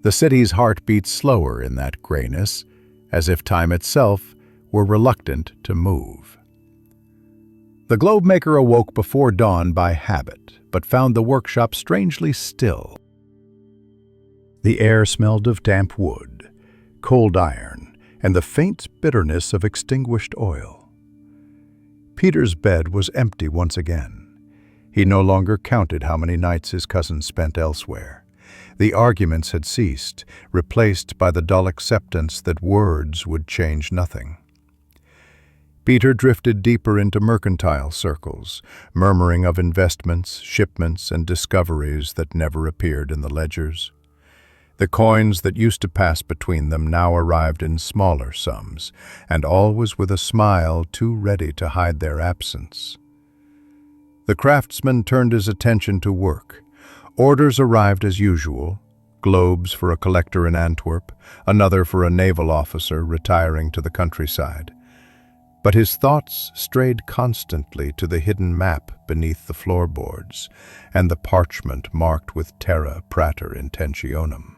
The city's heart beat slower in that grayness, as if time itself were reluctant to move. The globemaker awoke before dawn by habit, but found the workshop strangely still. The air smelled of damp wood, cold iron, and the faint bitterness of extinguished oil. Peter's bed was empty once again. He no longer counted how many nights his cousin spent elsewhere. The arguments had ceased, replaced by the dull acceptance that words would change nothing. Peter drifted deeper into mercantile circles, murmuring of investments, shipments, and discoveries that never appeared in the ledgers. The coins that used to pass between them now arrived in smaller sums, and always with a smile too ready to hide their absence. The craftsman turned his attention to work. Orders arrived as usual, globes for a collector in Antwerp, another for a naval officer retiring to the countryside. But his thoughts strayed constantly to the hidden map beneath the floorboards and the parchment marked with Terra Prater Intentionum.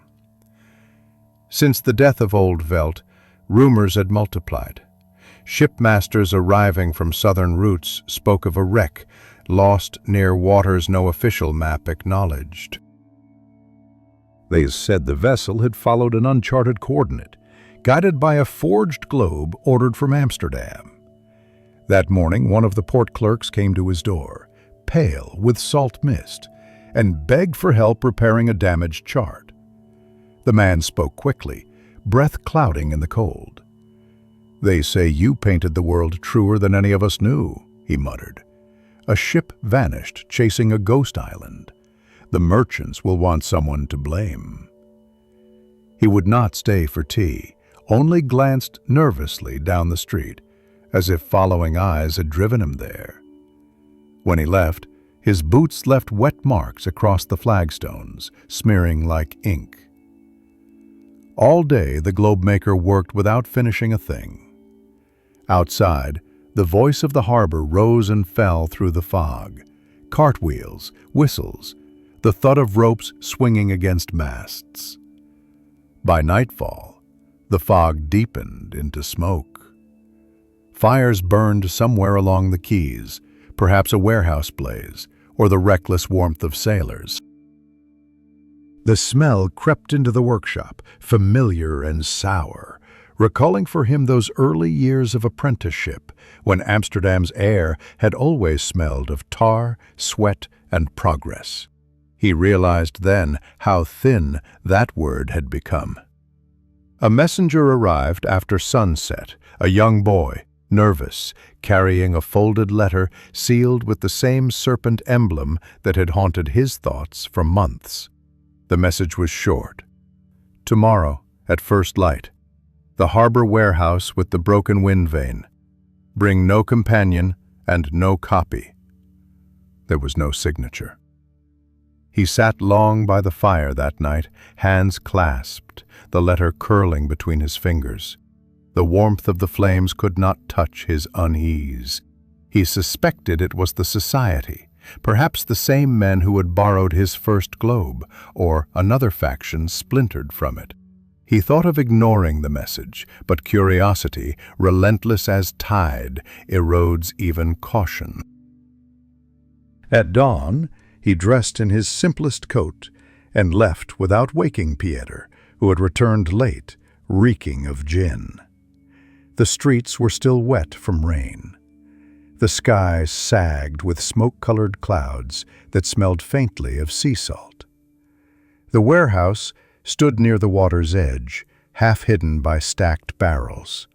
Since the death of old Velt, rumors had multiplied. Shipmasters arriving from southern routes spoke of a wreck lost near waters no official map acknowledged. They said the vessel had followed an uncharted coordinate, guided by a forged globe ordered from Amsterdam. That morning, one of the port clerks came to his door, pale with salt mist, and begged for help repairing a damaged chart. The man spoke quickly, breath clouding in the cold. "They say you painted the world truer than any of us knew," he muttered. "A ship vanished, chasing a ghost island. The merchants will want someone to blame." He would not stay for tea, only glanced nervously down the street, as if following eyes had driven him there. When he left, his boots left wet marks across the flagstones, smearing like ink. All day the globemaker worked without finishing a thing. Outside, the voice of the harbor rose and fell through the fog. Cartwheels, whistles, the thud of ropes swinging against masts. By nightfall, the fog deepened into smoke. Fires burned somewhere along the quays, perhaps a warehouse blaze, or the reckless warmth of sailors. The smell crept into the workshop, familiar and sour, recalling for him those early years of apprenticeship when Amsterdam's air had always smelled of tar, sweat, and progress. He realized then how thin that word had become. A messenger arrived after sunset, a young boy, nervous, carrying a folded letter sealed with the same serpent emblem that had haunted his thoughts for months. The message was short. Tomorrow, at first light, the harbor warehouse with the broken wind vane. Bring no companion and no copy. There was no signature. He sat long by the fire that night, hands clasped, the letter curling between his fingers. The warmth of the flames could not touch his unease. He suspected it was the society, perhaps the same men who had borrowed his first globe, or another faction splintered from it. He thought of ignoring the message, but curiosity, relentless as tide, erodes even caution. At dawn, he dressed in his simplest coat and left without waking Pieter, who had returned late, reeking of gin. The streets were still wet from rain. The sky sagged with smoke-colored clouds that smelled faintly of sea salt. The warehouse stood near the water's edge, half hidden by stacked barrels.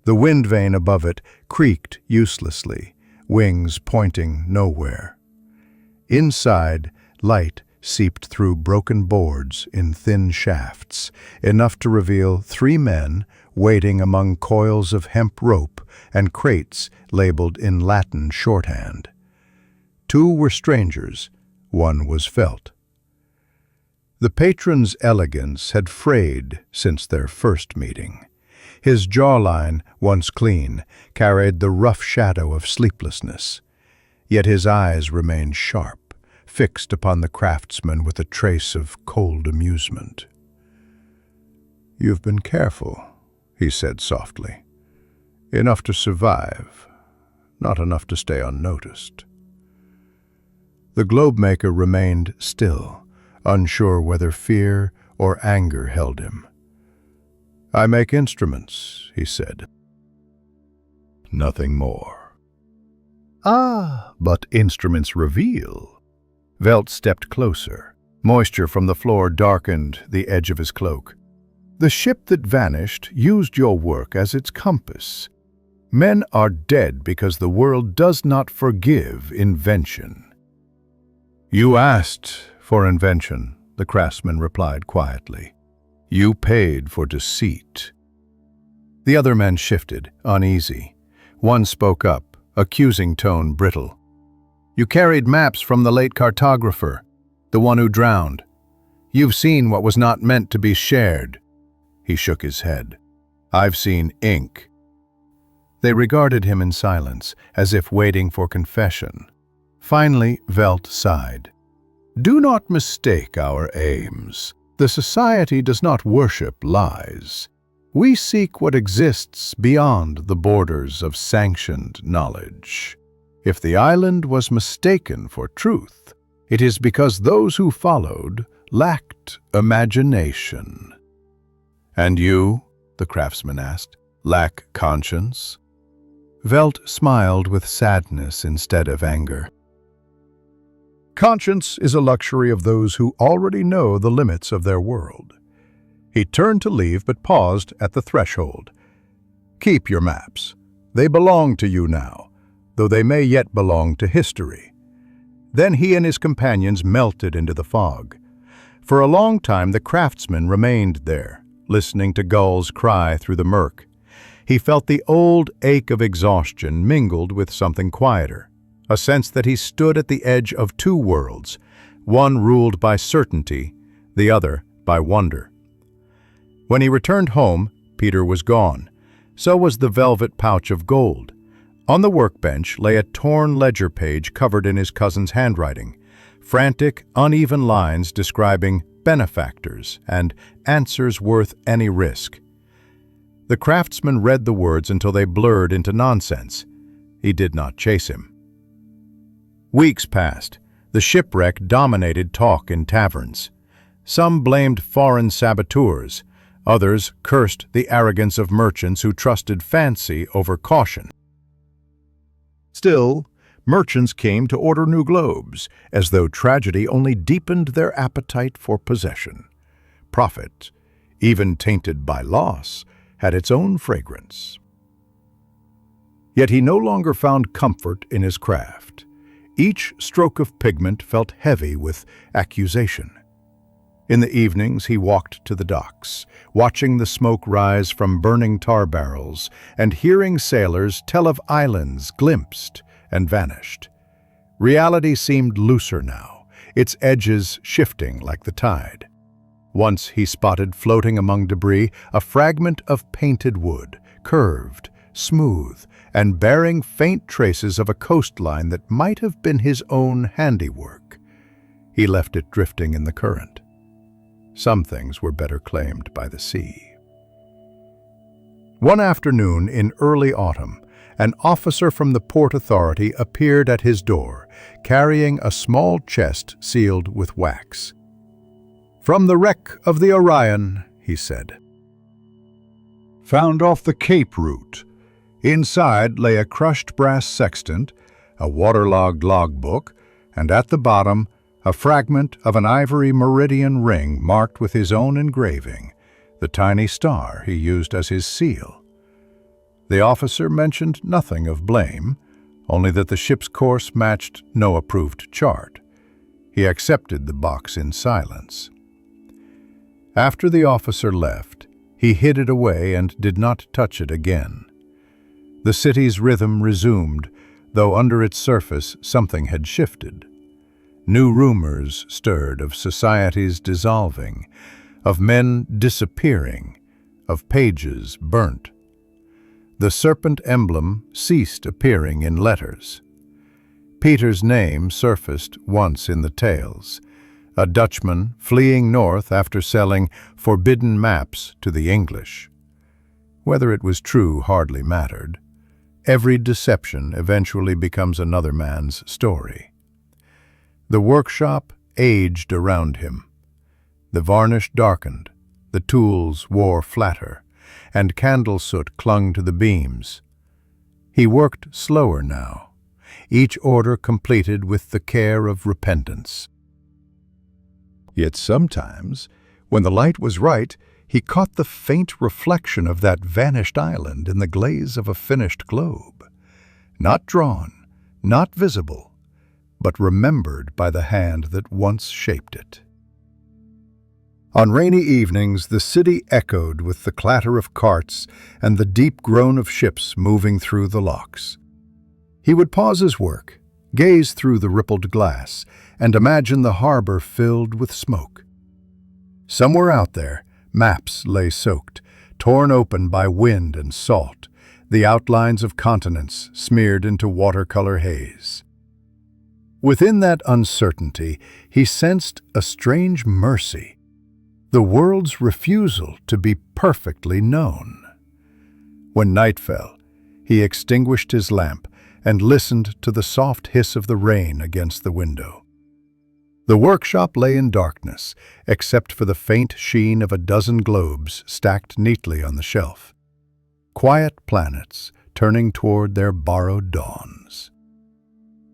The wind vane above it creaked uselessly, wings pointing nowhere. Inside, light seeped through broken boards in thin shafts, enough to reveal 3 men waiting among coils of hemp rope and crates labeled in Latin shorthand. 2 were strangers, 1 was felt. The patron's elegance had frayed since their first meeting. His jawline, once clean, carried the rough shadow of sleeplessness. Yet his eyes remained sharp, fixed upon the craftsman with a trace of cold amusement. "You've been careful," he said softly. "Enough to survive, not enough to stay unnoticed." The globemaker remained still, unsure whether fear or anger held him. "I make instruments," he said. "Nothing more." "Ah, but instruments reveal." Velt stepped closer. Moisture from the floor darkened the edge of his cloak. "The ship that vanished used your work as its compass. Men are dead because the world does not forgive invention." "You asked for invention," the craftsman replied quietly. "You paid for deceit." The other men shifted, uneasy. One spoke up, accusing tone brittle. "You carried maps from the late cartographer, the one who drowned. You've seen what was not meant to be shared." He shook his head. "I've seen ink." They regarded him in silence, as if waiting for confession. Finally, Velt sighed. "Do not mistake our aims. The society does not worship lies. We seek what exists beyond the borders of sanctioned knowledge. If the island was mistaken for truth, it is because those who followed lacked imagination." "And you," the craftsman asked, "lack conscience?" Velt smiled with sadness instead of anger. "Conscience is a luxury of those who already know the limits of their world." He turned to leave but paused at the threshold. "Keep your maps. They belong to you now, though they may yet belong to history." Then he and his companions melted into the fog. For a long time the craftsman remained there, listening to gulls cry through the murk. He felt the old ache of exhaustion mingled with something quieter, a sense that he stood at the edge of two worlds, one ruled by certainty, the other by wonder. When he returned home, Peter was gone. So was the velvet pouch of gold. On the workbench lay a torn ledger page covered in his cousin's handwriting, frantic, uneven lines describing benefactors and answers worth any risk. The craftsman read the words until they blurred into nonsense. He did not chase him. Weeks passed. The shipwreck dominated talk in taverns. Some blamed foreign saboteurs. Others cursed the arrogance of merchants who trusted fancy over caution. Still, merchants came to order new globes, as though tragedy only deepened their appetite for possession. Profit, even tainted by loss, had its own fragrance. Yet he no longer found comfort in his craft. Each stroke of pigment felt heavy with accusation. In the evenings he walked to the docks, watching the smoke rise from burning tar barrels and hearing sailors tell of islands glimpsed and vanished. Reality seemed looser now, its edges shifting like the tide. Once he spotted floating among debris a fragment of painted wood, curved, smooth, and bearing faint traces of a coastline that might have been his own handiwork. He left it drifting in the current. Some things were better claimed by the sea. One afternoon in early autumn, an officer from the port authority appeared at his door, carrying a small chest sealed with wax. "From the wreck of the Orion," he said. "Found off the Cape route." Inside lay a crushed brass sextant, a waterlogged logbook, and at the bottom, a fragment of an ivory meridian ring marked with his own engraving, the tiny star he used as his seal. The officer mentioned nothing of blame, only that the ship's course matched no approved chart. He accepted the box in silence. After the officer left, he hid it away and did not touch it again. The city's rhythm resumed, though under its surface something had shifted. New rumors stirred of societies dissolving, of men disappearing, of pages burnt. The serpent emblem ceased appearing in letters. Peter's name surfaced once in the tales, a Dutchman fleeing north after selling forbidden maps to the English. Whether it was true hardly mattered. Every deception eventually becomes another man's story. The workshop aged around him. The varnish darkened, the tools wore flatter, and candle soot clung to the beams. He worked slower now, each order completed with the care of repentance. Yet sometimes, when the light was right, he caught the faint reflection of that vanished island in the glaze of a finished globe. Not drawn, not visible, but remembered by the hand that once shaped it. On rainy evenings, the city echoed with the clatter of carts and the deep groan of ships moving through the locks. He would pause his work, gaze through the rippled glass, and imagine the harbor filled with smoke. Somewhere out there, maps lay soaked, torn open by wind and salt, the outlines of continents smeared into watercolor haze. Within that uncertainty, he sensed a strange mercy, the world's refusal to be perfectly known. When night fell, he extinguished his lamp and listened to the soft hiss of the rain against the window. The workshop lay in darkness, except for the faint sheen of a dozen globes stacked neatly on the shelf. Quiet planets turning toward their borrowed dawns.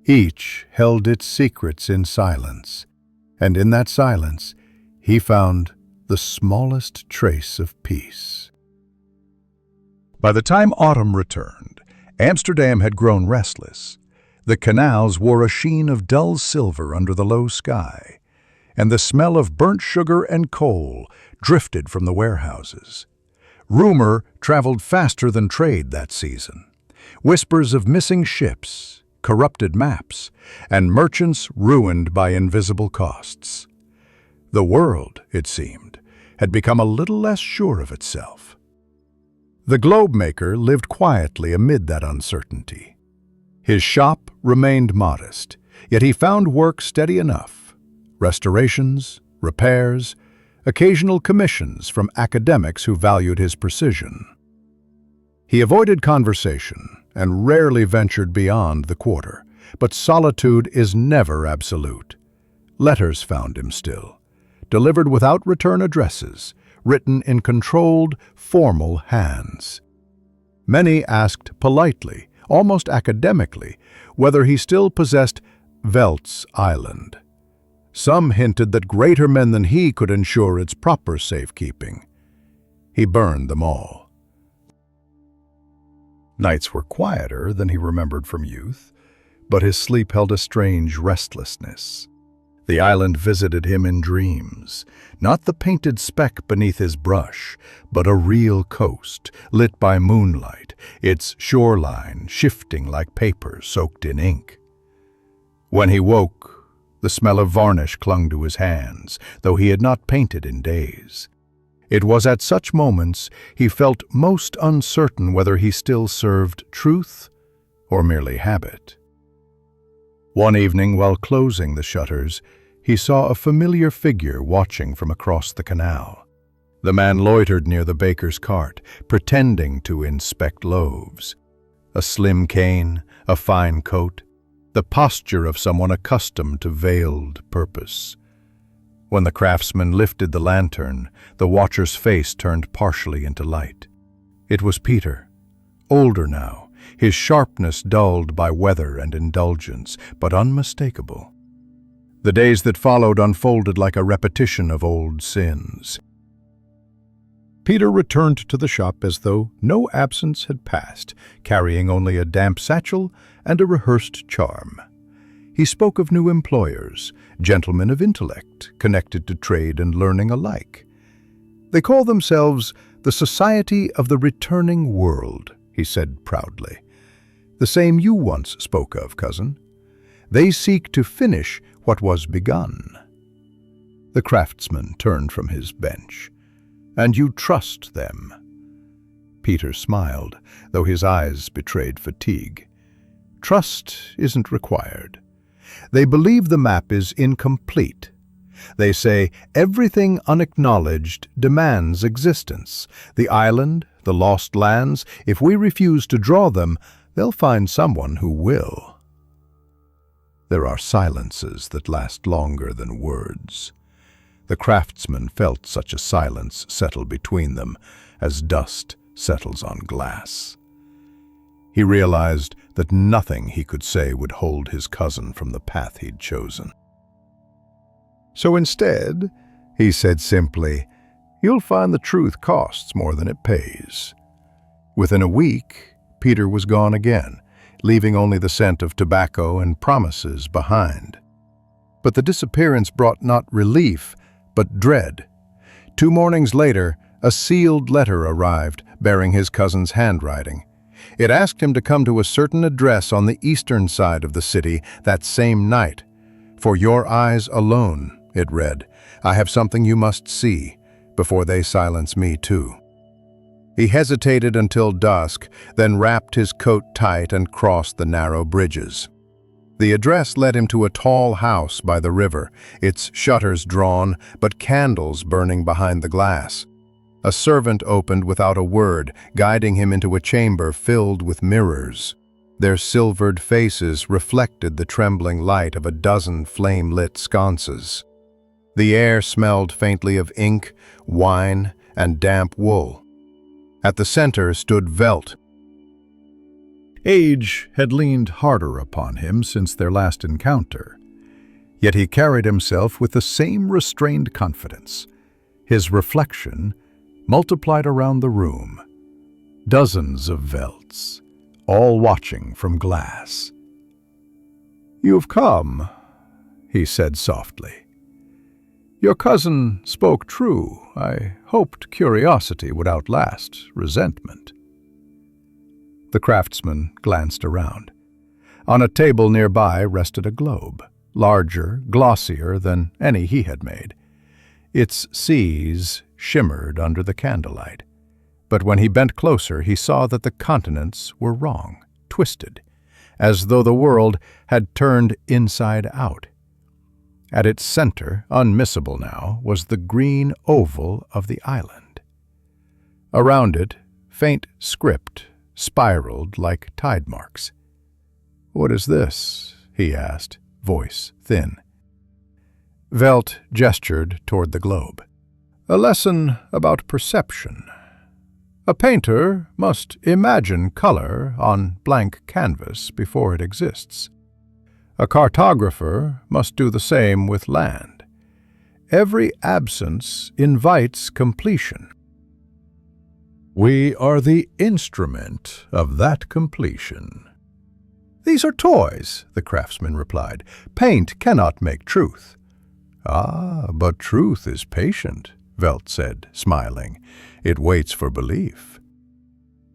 Each held its secrets in silence, and in that silence he found the smallest trace of peace. By the time autumn returned, Amsterdam had grown restless. The canals wore a sheen of dull silver under the low sky, and the smell of burnt sugar and coal drifted from the warehouses. Rumor traveled faster than trade that season. Whispers of missing ships, corrupted maps, and merchants ruined by invisible costs. The world, it seemed, had become a little less sure of itself. The globe maker lived quietly amid that uncertainty. His shop remained modest, yet he found work steady enough. Restorations, repairs, occasional commissions from academics who valued his precision. He avoided conversation and rarely ventured beyond the quarter, but solitude is never absolute. Letters found him still, delivered without return addresses, written in controlled, formal hands. Many asked politely, almost academically, whether he still possessed Velt's Island. Some hinted that greater men than he could ensure its proper safekeeping. He burned them all. Nights were quieter than he remembered from youth, but his sleep held a strange restlessness. The island visited him in dreams, not the painted speck beneath his brush, but a real coast, lit by moonlight, its shoreline shifting like paper soaked in ink. When he woke, the smell of varnish clung to his hands, though he had not painted in days. It was at such moments he felt most uncertain whether he still served truth or merely habit. One evening, while closing the shutters, he saw a familiar figure watching from across the canal. The man loitered near the baker's cart, pretending to inspect loaves. A slim cane, a fine coat, the posture of someone accustomed to veiled purpose. When the craftsman lifted the lantern, the watcher's face turned partially into light. It was Peter, older now, his sharpness dulled by weather and indulgence, but unmistakable. The days that followed unfolded like a repetition of old sins. Peter returned to the shop as though no absence had passed, carrying only a damp satchel and a rehearsed charm. He spoke of new employers, gentlemen of intellect, connected to trade and learning alike. They call themselves the Society of the Returning World, he said proudly. The same you once spoke of, cousin. They seek to finish what was begun. The craftsman turned from his bench. And you trust them? Peter smiled, though his eyes betrayed fatigue. Trust isn't required. They believe the map is incomplete. They say everything unacknowledged demands existence. The island, the lost lands, if we refuse to draw them, they'll find someone who will. There are silences that last longer than words. The craftsman felt such a silence settle between them as dust settles on glass. He realized that nothing he could say would hold his cousin from the path he'd chosen. So instead, he said simply, "You'll find the truth costs more than it pays." Within a week, Peter was gone again, leaving only the scent of tobacco and promises behind. But the disappearance brought not relief, but dread. 2 mornings later, a sealed letter arrived bearing his cousin's handwriting. It asked him to come to a certain address on the eastern side of the city that same night. "For your eyes alone," it read, "I have something you must see, before they silence me too." He hesitated until dusk, then wrapped his coat tight and crossed the narrow bridges. The address led him to a tall house by the river, its shutters drawn, but candles burning behind the glass. A servant opened without a word, guiding him into a chamber filled with mirrors. Their silvered faces reflected the trembling light of a dozen flame-lit sconces. The air smelled faintly of ink, wine, and damp wool. At the center stood Velt. Age had leaned harder upon him since their last encounter, yet he carried himself with the same restrained confidence. His reflection multiplied around the room. Dozens of Velts, all watching from glass. "You've come," he said softly. Your cousin spoke true. I hoped curiosity would outlast resentment. The craftsman glanced around. On a table nearby rested a globe, larger, glossier than any he had made. Its seas shimmered under the candlelight. But when he bent closer, he saw that the continents were wrong, twisted, as though the world had turned inside out. At its center, unmissable now, was the green oval of the island. Around it, faint script spiraled like tide marks. "What is this?" he asked, voice thin. Velt gestured toward the globe. "A lesson about perception. A painter must imagine color on blank canvas before it exists. A cartographer must do the same with land. Every absence invites completion. We are the instrument of that completion." "These are toys," the craftsman replied. "Paint cannot make truth." "Ah, but truth is patient," Velt said, smiling. "It waits for belief."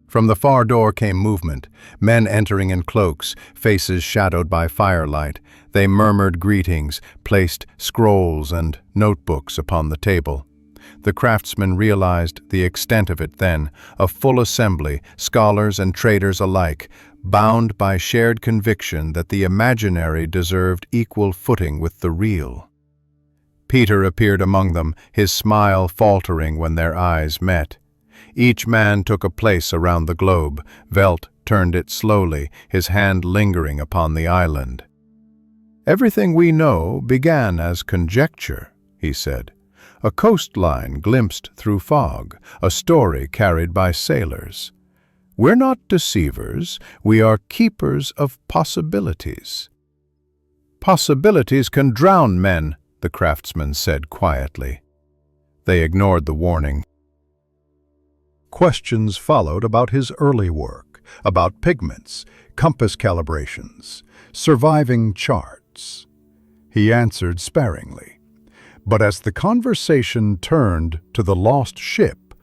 From the far door came movement, men entering in cloaks, faces shadowed by firelight. They murmured greetings, placed scrolls and notebooks upon the table. The craftsman realized the extent of it then, a full assembly, scholars and traders alike, bound by shared conviction that the imaginary deserved equal footing with the real. Peter appeared among them, his smile faltering when their eyes met. Each man took a place around the globe. Velt turned it slowly, his hand lingering upon the island. "Everything we know began as conjecture," he said. "A coastline glimpsed through fog, a story carried by sailors. We're not deceivers, we are keepers of possibilities." "Possibilities can drown men," the craftsman said quietly. They ignored the warning. Questions followed about his early work, about pigments, compass calibrations, surviving charts. He answered sparingly. But as the conversation turned to the lost ship,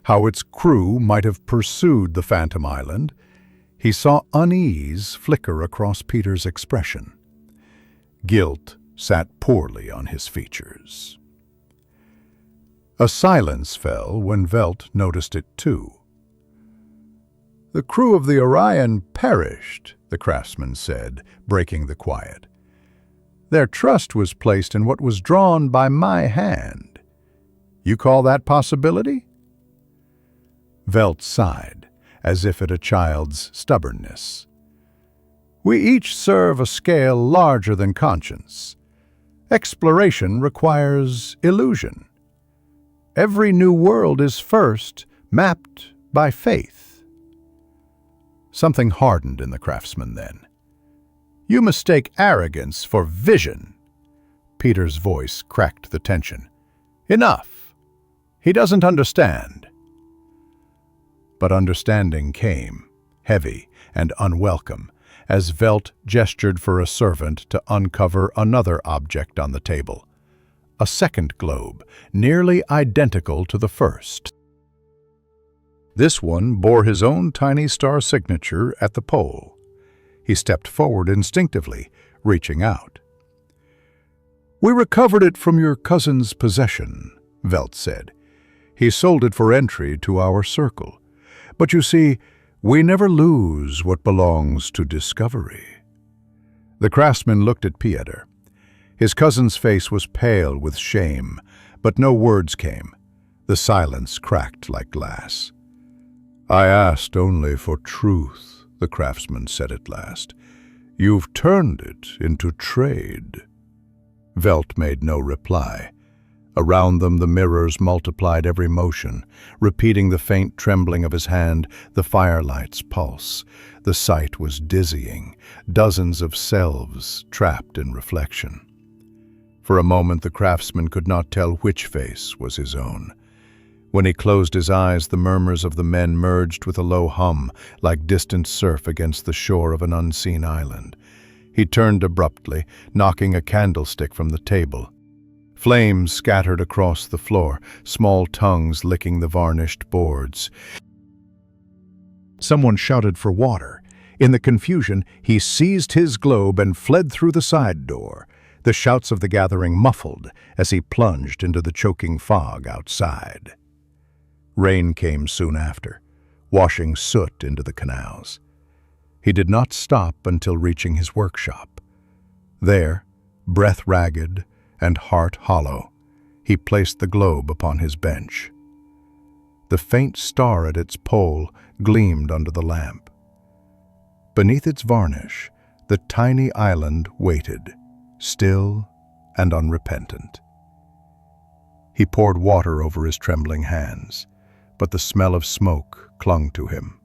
how its crew might have pursued the Phantom Island, he saw unease flicker across Peter's expression. Guilt sat poorly on his features. A silence fell when Velt noticed it too. "The crew of the Orion perished," the craftsman said, breaking the quiet. "Their trust was placed in what was drawn by my hand. You call that possibility?" Velt sighed, as if at a child's stubbornness. "We each serve a scale larger than conscience. Exploration requires illusion. Every new world is first mapped by faith." Something hardened in the craftsman then. "You mistake arrogance for vision." Peter's voice cracked the tension. "Enough. He doesn't understand." But understanding came, heavy and unwelcome, as Velt gestured for a servant to uncover another object on the table. A second globe, nearly identical to the first. This one bore his own tiny star signature at the pole. He stepped forward instinctively, reaching out. "We recovered it from your cousin's possession," Velt said. "He sold it for entry to our circle. But you see, we never lose what belongs to discovery." The craftsman looked at Peter. His cousin's face was pale with shame, but no words came. The silence cracked like glass. "I asked only for truth," the craftsman said at last. "You've turned it into trade." Velt made no reply. Around them the mirrors multiplied every motion, repeating the faint trembling of his hand, the firelight's pulse. The sight was dizzying, dozens of selves trapped in reflection. For a moment the craftsman could not tell which face was his own. When he closed his eyes, the murmurs of the men merged with a low hum, like distant surf against the shore of an unseen island. He turned abruptly, knocking a candlestick from the table. Flames scattered across the floor, small tongues licking the varnished boards. Someone shouted for water. In the confusion, he seized his globe and fled through the side door, the shouts of the gathering muffled as he plunged into the choking fog outside. Rain came soon after, washing soot into the canals. He did not stop until reaching his workshop. There, breath ragged and heart hollow, he placed the globe upon his bench. The faint star at its pole gleamed under the lamp. Beneath its varnish, the tiny island waited, still and unrepentant. He poured water over his trembling hands, but the smell of smoke clung to him.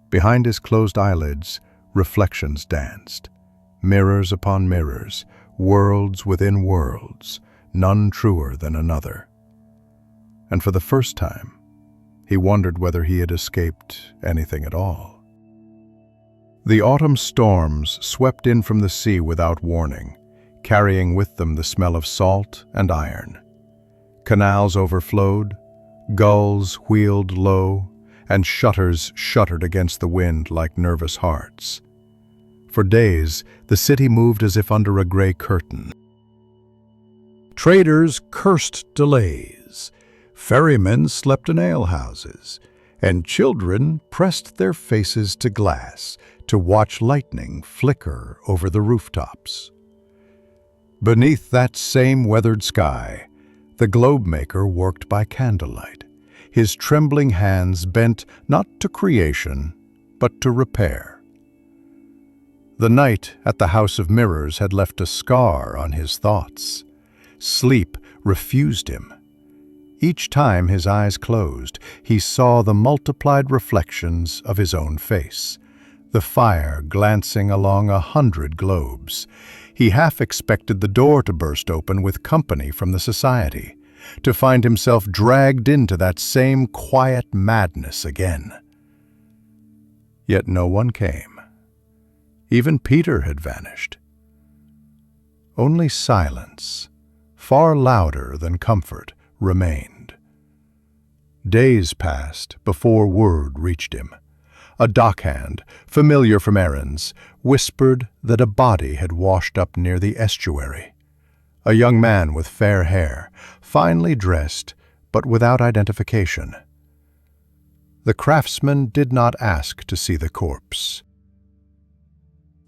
Behind his closed eyelids, reflections danced, mirrors upon mirrors, worlds within worlds, none truer than another. And for the first time, he wondered whether he had escaped anything at all. The autumn storms swept in from the sea without warning, carrying with them the smell of salt and iron. Canals overflowed, gulls wheeled low, and shutters shuddered against the wind like nervous hearts. For days, the city moved as if under a gray curtain. Traders cursed delays, ferrymen slept in alehouses, and children pressed their faces to glass to watch lightning flicker over the rooftops. Beneath that same weathered sky, the globe maker worked by candlelight, his trembling hands bent not to creation, but to repair. The night at the House of Mirrors had left a scar on his thoughts. Sleep refused him. Each time his eyes closed, he saw the multiplied reflections of his own face, the fire glancing along 100 globes. He half expected the door to burst open with company from the society, to find himself dragged into that same quiet madness again. Yet no one came. Even Peter had vanished. Only silence, far louder than comfort, remained. Days passed before word reached him. A dockhand, familiar from errands, whispered that a body had washed up near the estuary. A young man with fair hair, finely dressed, but without identification. The craftsman did not ask to see the corpse.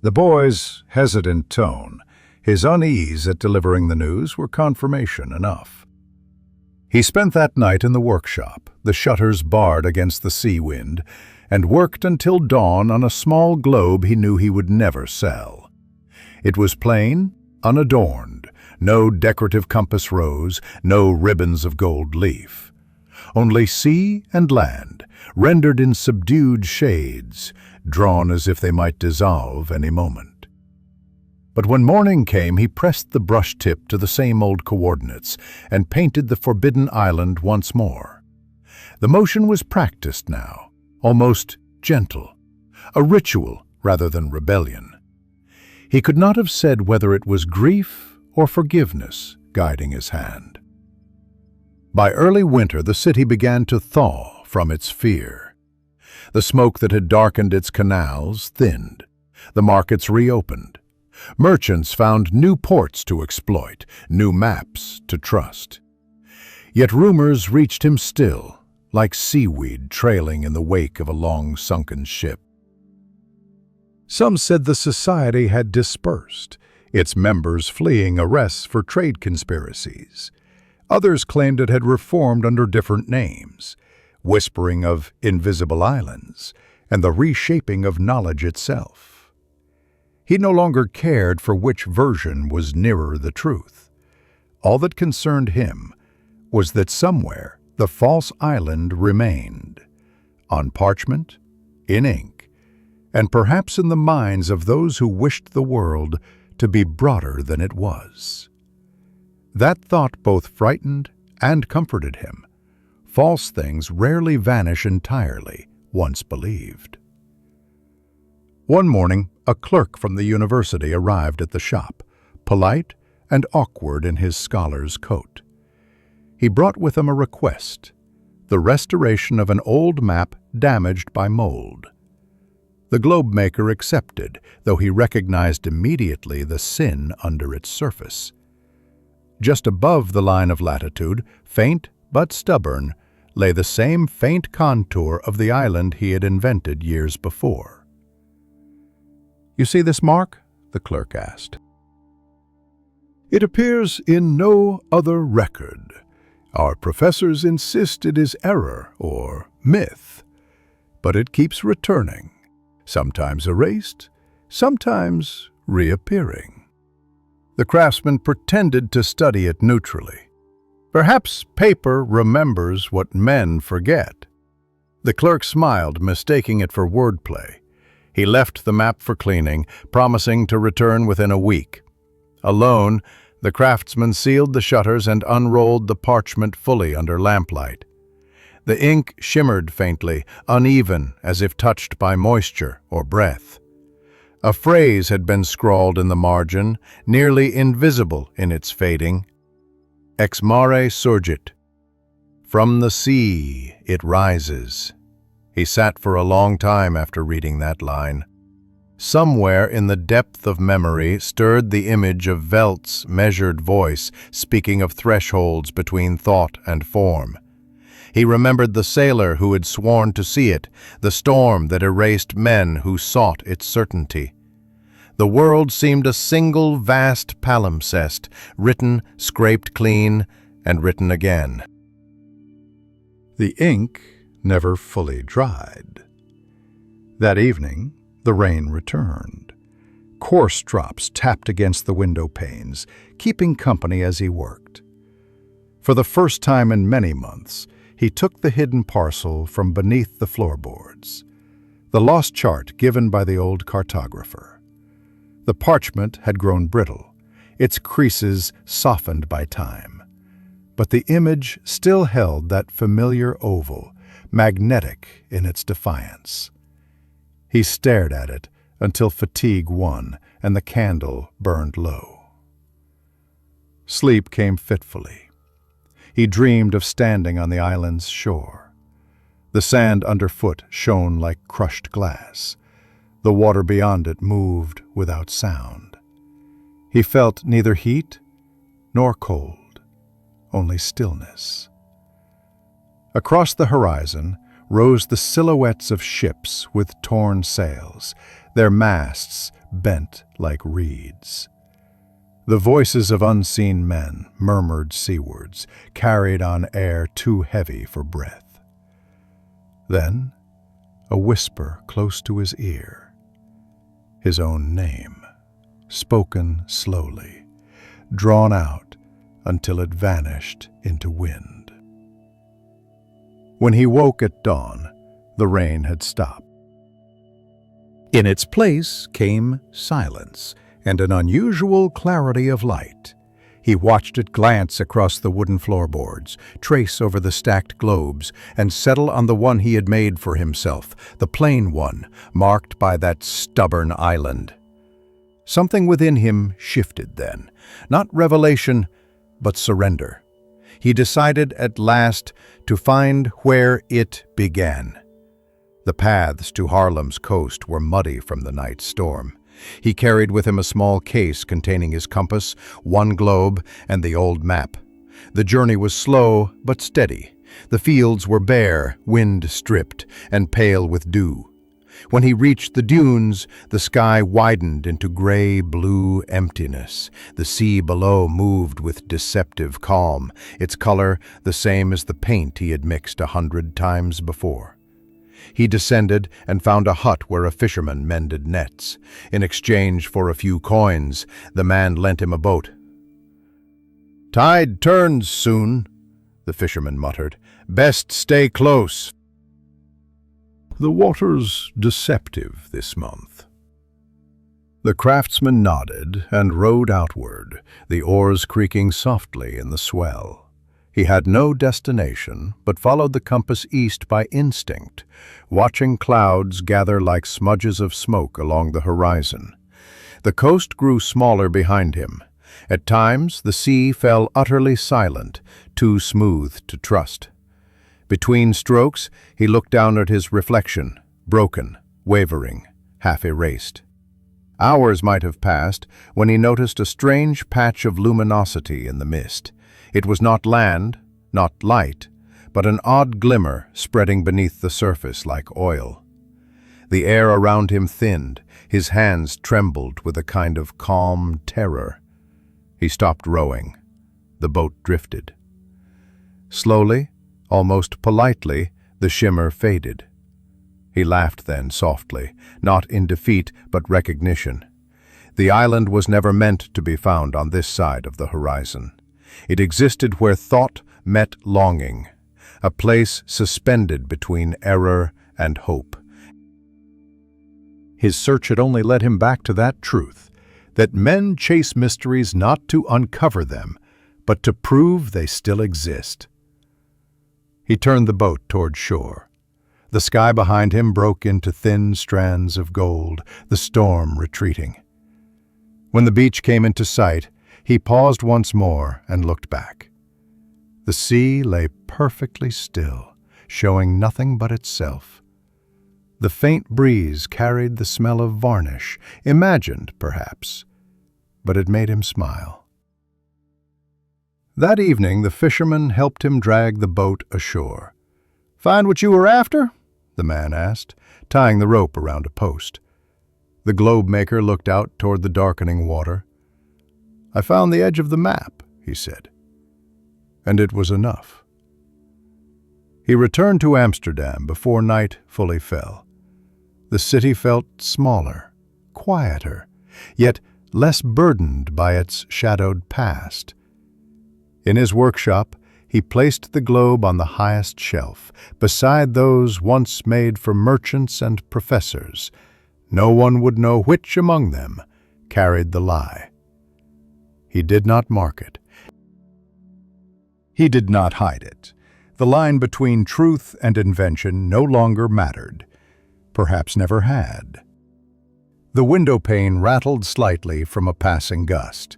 The boy's hesitant tone, his unease at delivering the news, were confirmation enough. He spent that night in the workshop, the shutters barred against the sea wind, and worked until dawn on a small globe he knew he would never sell. It was plain, unadorned, no decorative compass rose, no ribbons of gold leaf. Only sea and land, rendered in subdued shades, drawn as if they might dissolve any moment. But when morning came, he pressed the brush tip to the same old coordinates and painted the forbidden island once more. The motion was practiced now, almost gentle, a ritual rather than rebellion. He could not have said whether it was grief or forgiveness guiding his hand. By early winter, the city began to thaw from its fear. The smoke that had darkened its canals thinned. The markets reopened. Merchants found new ports to exploit, new maps to trust. Yet rumors reached him still, like seaweed trailing in the wake of a long-sunken ship. Some said the society had dispersed, its members fleeing arrests for trade conspiracies. Others claimed it had reformed under different names, whispering of invisible islands and the reshaping of knowledge itself. He no longer cared for which version was nearer the truth. All that concerned him was that somewhere the false island remained, on parchment, in ink, and perhaps in the minds of those who wished the world to be broader than it was. That thought both frightened and comforted him. False things rarely vanish entirely, once believed. One morning, a clerk from the university arrived at the shop, polite and awkward in his scholar's coat. He brought with him a request: the restoration of an old map damaged by mold. The globe maker accepted, though he recognized immediately the sin under its surface. Just above the line of latitude, faint but stubborn, lay the same faint contour of the island he had invented years before. "You see this mark?" the clerk asked. "It appears in no other record. Our professors insist it is error or myth, but it keeps returning, sometimes erased, sometimes reappearing." The craftsman pretended to study it neutrally. "Perhaps paper remembers what men forget." The clerk smiled, mistaking it for wordplay. He left the map for cleaning, promising to return within a week. Alone, the craftsman sealed the shutters and unrolled the parchment fully under lamplight. The ink shimmered faintly, uneven, as if touched by moisture or breath. A phrase had been scrawled in the margin, nearly invisible in its fading. "Ex mare surgit." From the sea it rises. He sat for a long time after reading that line. Somewhere in the depth of memory stirred the image of Velt's measured voice speaking of thresholds between thought and form. He remembered the sailor who had sworn to see it, the storm that erased men who sought its certainty. The world seemed a single vast palimpsest, written, scraped clean, and written again. The ink never fully dried. That evening, the rain returned. Coarse drops tapped against the window panes, keeping company as he worked. For the first time in many months, he took the hidden parcel from beneath the floorboards, the lost chart given by the old cartographer. The parchment had grown brittle, its creases softened by time, but the image still held that familiar oval, magnetic in its defiance. He stared at it until fatigue won and the candle burned low. Sleep came fitfully. He dreamed of standing on the island's shore. The sand underfoot shone like crushed glass. The water beyond it moved without sound. He felt neither heat nor cold, only stillness. Across the horizon rose the silhouettes of ships with torn sails, their masts bent like reeds. The voices of unseen men murmured seawards, carried on air too heavy for breath. Then, a whisper close to his ear. His own name, spoken slowly, drawn out until it vanished into wind. When he woke at dawn, the rain had stopped. In its place came silence and an unusual clarity of light. He watched it glance across the wooden floorboards, trace over the stacked globes, and settle on the one he had made for himself, the plain one, marked by that stubborn island. Something within him shifted then, not revelation, but surrender. He decided at last to find where it began. The paths to Haarlem's coast were muddy from the night's storm. He carried with him a small case containing his compass, one globe, and the old map. The journey was slow but steady. The fields were bare, wind-stripped, and pale with dew. When he reached the dunes, the sky widened into gray-blue emptiness. The sea below moved with deceptive calm, its color the same as the paint he had mixed 100 times before. He descended and found a hut where a fisherman mended nets. In exchange for a few coins, the man lent him a boat. "Tide turns soon," the fisherman muttered. "Best stay close." "The water's deceptive this month." The craftsman nodded and rowed outward, the oars creaking softly in the swell. He had no destination, but followed the compass east by instinct, watching clouds gather like smudges of smoke along the horizon. The coast grew smaller behind him. At times, the sea fell utterly silent, too smooth to trust. Between strokes, he looked down at his reflection, broken, wavering, half erased. Hours might have passed when he noticed a strange patch of luminosity in the mist. It was not land, not light, but an odd glimmer spreading beneath the surface like oil. The air around him thinned, his hands trembled with a kind of calm terror. He stopped rowing. The boat drifted. Slowly, almost politely, the shimmer faded. He laughed then softly, not in defeat but recognition. The island was never meant to be found on this side of the horizon. It existed where thought met longing, a place suspended between error and hope. His search had only led him back to that truth, that men chase mysteries not to uncover them, but to prove they still exist. He turned the boat toward shore. The sky behind him broke into thin strands of gold, the storm retreating. When the beach came into sight, he paused once more and looked back. The sea lay perfectly still, showing nothing but itself. The faint breeze carried the smell of varnish, imagined, perhaps, but it made him smile. That evening, the fisherman helped him drag the boat ashore. "Find what you were after?" the man asked, tying the rope around a post. The globe-maker looked out toward the darkening water. "I found the edge of the map," he said. And it was enough. He returned to Amsterdam before night fully fell. The city felt smaller, quieter, yet less burdened by its shadowed past. In his workshop, he placed the globe on the highest shelf, beside those once made for merchants and professors. No one would know which among them carried the lie. He did not mark it. He did not hide it. The line between truth and invention no longer mattered, perhaps never had. The window pane rattled slightly from a passing gust.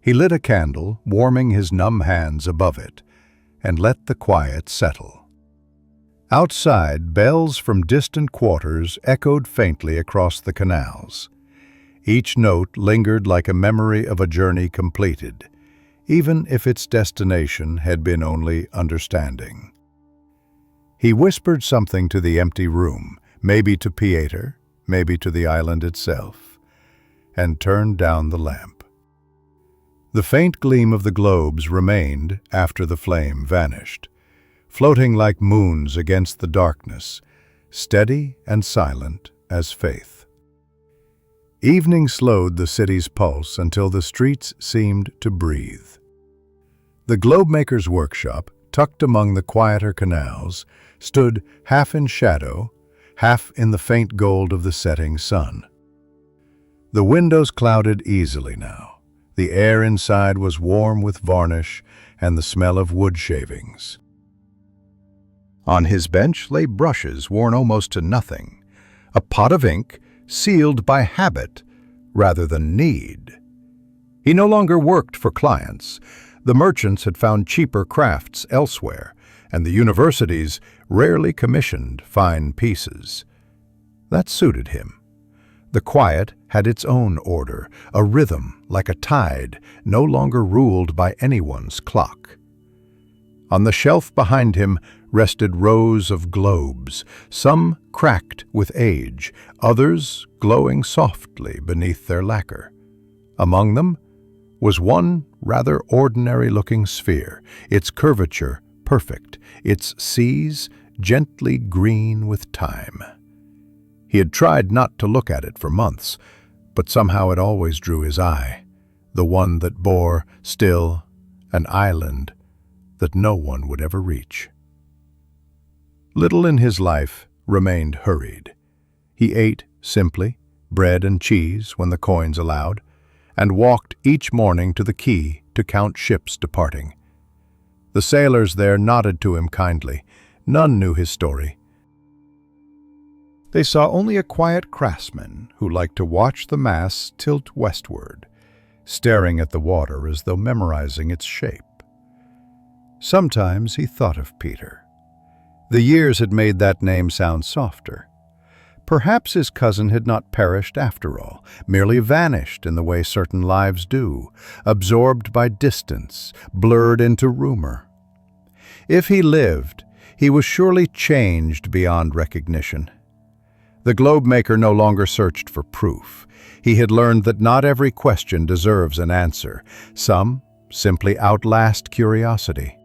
He lit a candle, warming his numb hands above it, and let the quiet settle. Outside, bells from distant quarters echoed faintly across the canals. Each note lingered like a memory of a journey completed, even if its destination had been only understanding. He whispered something to the empty room, maybe to Pieter, maybe to the island itself, and turned down the lamp. The faint gleam of the globes remained after the flame vanished, floating like moons against the darkness, steady and silent as faith. Evening slowed the city's pulse until the streets seemed to breathe. The globemaker's workshop, tucked among the quieter canals, stood half in shadow, half in the faint gold of the setting sun. The windows clouded easily now. The air inside was warm with varnish and the smell of wood shavings. On his bench lay brushes worn almost to nothing, a pot of ink sealed by habit rather than need. He no longer worked for clients. The merchants had found cheaper crafts elsewhere, and the universities rarely commissioned fine pieces. That suited him. The quiet had its own order, a rhythm like a tide, no longer ruled by anyone's clock. On the shelf behind him rested rows of globes, some cracked with age, others glowing softly beneath their lacquer. Among them was one rather ordinary-looking sphere, its curvature perfect, its seas gently green with time. He had tried not to look at it for months, but somehow it always drew his eye, the one that bore, still, an island that no one would ever reach. Little in his life remained hurried. He ate simply, bread and cheese when the coins allowed, and walked each morning to the quay to count ships departing. The sailors there nodded to him kindly. None knew his story. They saw only a quiet craftsman who liked to watch the masts tilt westward, staring at the water as though memorizing its shape. Sometimes he thought of Peter. The years had made that name sound softer. Perhaps his cousin had not perished after all, merely vanished in the way certain lives do, absorbed by distance, blurred into rumor. If he lived, he was surely changed beyond recognition. The globe maker no longer searched for proof. He had learned that not every question deserves an answer. Some simply outlast curiosity.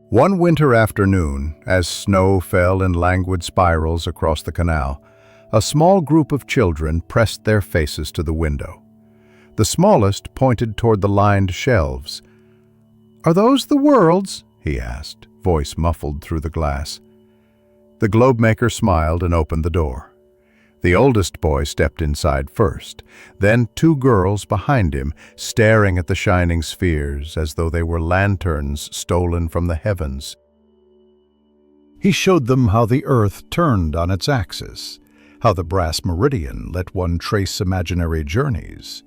One winter afternoon, as snow fell in languid spirals across the canal, a small group of children pressed their faces to the window. The smallest pointed toward the lined shelves. "Are those the worlds?" he asked, voice muffled through the glass. The globe maker smiled and opened the door. The oldest boy stepped inside first, then two girls behind him, staring at the shining spheres as though they were lanterns stolen from the heavens. He showed them how the earth turned on its axis, how the brass meridian let one trace imaginary journeys.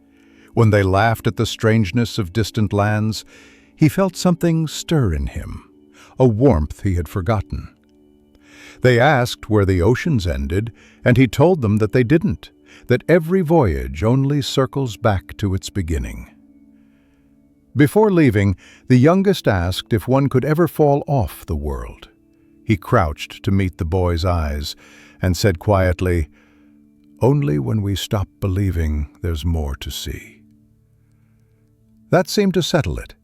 When they laughed at the strangeness of distant lands, he felt something stir in him, a warmth he had forgotten. They asked where the oceans ended, and he told them that they didn't, that every voyage only circles back to its beginning. Before leaving, the youngest asked if one could ever fall off the world. He crouched to meet the boy's eyes and said quietly, "Only when we stop believing there's more to see." That seemed to settle it.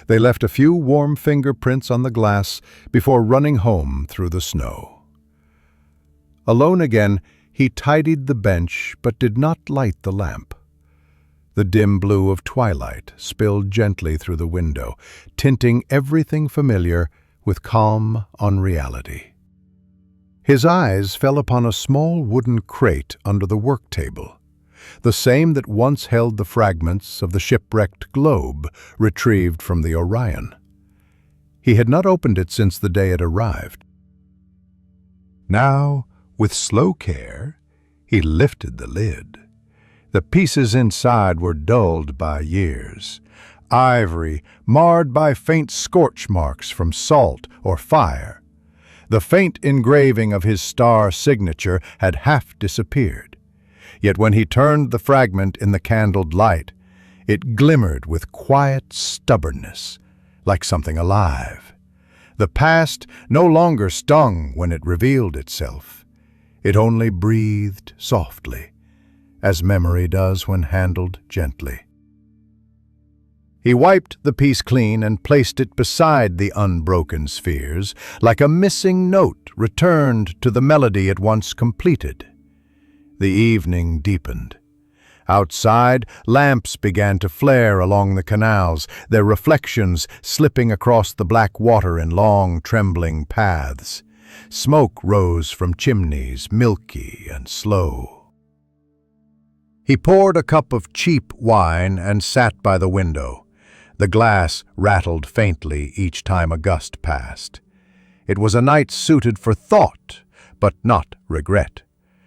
They left a few warm fingerprints on the glass before running home through the snow. Alone again, he tidied the bench but did not light the lamp. The dim blue of twilight spilled gently through the window, tinting everything familiar with calm unreality. His eyes fell upon a small wooden crate under the work table, the same that once held the fragments of the shipwrecked globe retrieved from the Orion. He had not opened it since the day it arrived. Now, with slow care, he lifted the lid. The pieces inside were dulled by years, ivory marred by faint scorch marks from salt or fire. The faint engraving of his star signature had half disappeared. Yet when he turned the fragment in the candled light, it glimmered with quiet stubbornness, like something alive. The past no longer stung when it revealed itself. It only breathed softly, as memory does when handled gently. He wiped the piece clean and placed it beside the unbroken spheres, like a missing note returned to the melody it once completed. The evening deepened. Outside, lamps began to flare along the canals, their reflections slipping across the black water in long, trembling paths. Smoke rose from chimneys, milky and slow. He poured a cup of cheap wine and sat by the window. The glass rattled faintly each time a gust passed. It was a night suited for thought, but not regret.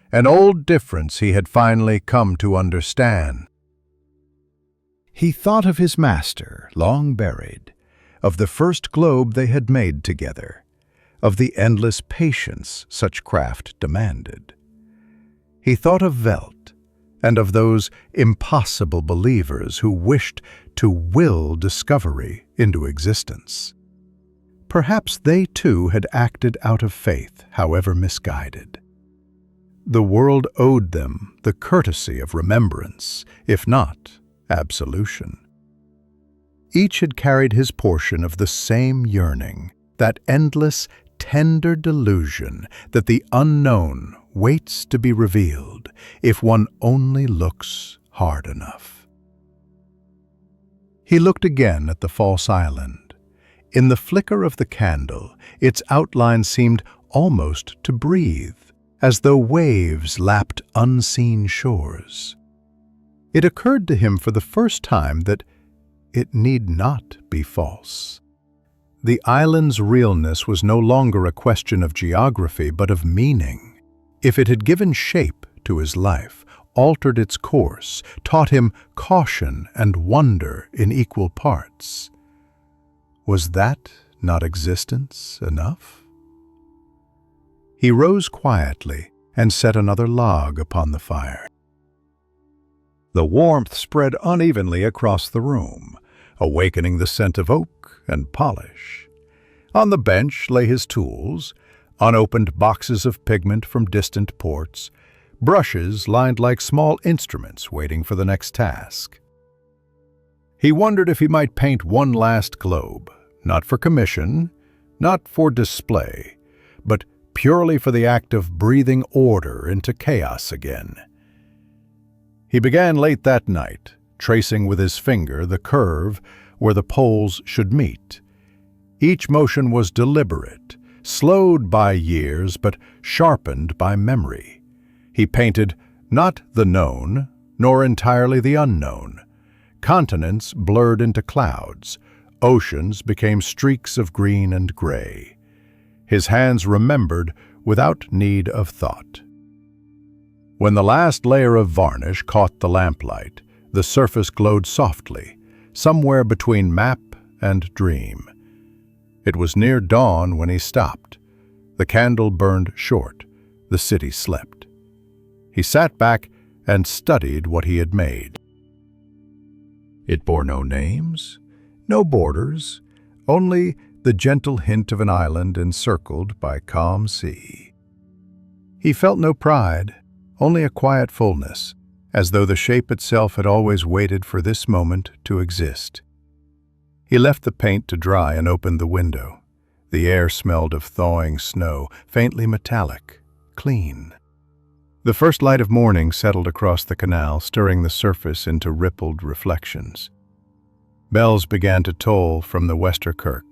An old difference he had finally come to understand. He thought of his master, long buried, of the first globe they had made together, of the endless patience such craft demanded. He thought of Welt, and of those impossible believers who wished to will discovery into existence. Perhaps they too had acted out of faith, however misguided. The world owed them the courtesy of remembrance, if not absolution. Each had carried his portion of the same yearning, that endless, tender delusion that the unknown waits to be revealed if one only looks hard enough. He looked again at the false island. In the flicker of the candle, its outline seemed almost to breathe, as though waves lapped unseen shores. It occurred to him for the first time that it need not be false. The island's realness was no longer a question of geography, but of meaning. If it had given shape to his life, altered its course, taught him caution and wonder in equal parts. Was that not existence enough? He rose quietly and set another log upon the fire. The warmth spread unevenly across the room, awakening the scent of oak and polish. On the bench lay his tools, unopened boxes of pigment from distant ports, brushes lined like small instruments waiting for the next task. He wondered if he might paint one last globe, not for commission, not for display, but purely for the act of breathing order into chaos again. He began late that night, tracing with his finger the curve where the poles should meet. Each motion was deliberate, slowed by years but sharpened by memory. He painted not the known, nor entirely the unknown. Continents blurred into clouds, oceans became streaks of green and gray. His hands remembered without need of thought. When the last layer of varnish caught the lamplight, the surface glowed softly, somewhere between map and dream. It was near dawn when he stopped. The candle burned short. The city slept. He sat back and studied what he had made. It bore no names, no borders, only the gentle hint of an island encircled by calm sea. He felt no pride, only a quiet fullness, as though the shape itself had always waited for this moment to exist. He left the paint to dry and opened the window. The air smelled of thawing snow, faintly metallic, clean. The first light of morning settled across the canal, stirring the surface into rippled reflections. Bells began to toll from the Westerkerk,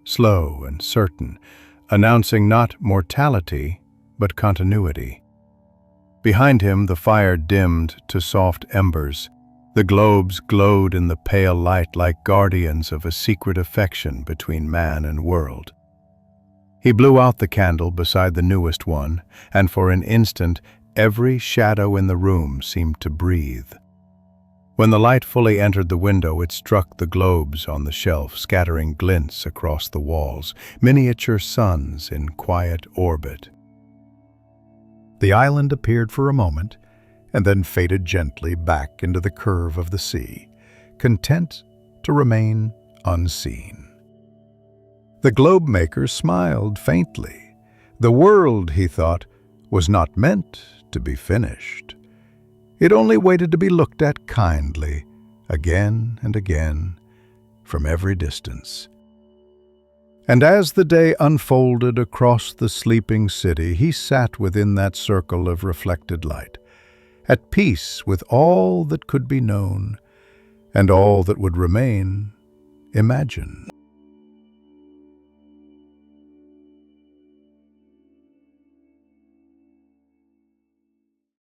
slow and certain, announcing not mortality, but continuity. Behind him, the fire dimmed to soft embers. The globes glowed in the pale light like guardians of a secret affection between man and world. He blew out the candle beside the newest one, and for an instant, every shadow in the room seemed to breathe. When the light fully entered the window, it struck the globes on the shelf, scattering glints across the walls, miniature suns in quiet orbit. The island appeared for a moment, and then faded gently back into the curve of the sea, content to remain unseen. The globe maker smiled faintly. The world, he thought, was not meant to be finished. It only waited to be looked at kindly, again and again, from every distance. And as the day unfolded across the sleeping city, he sat within that circle of reflected light, at peace with all that could be known, and all that would remain imagined.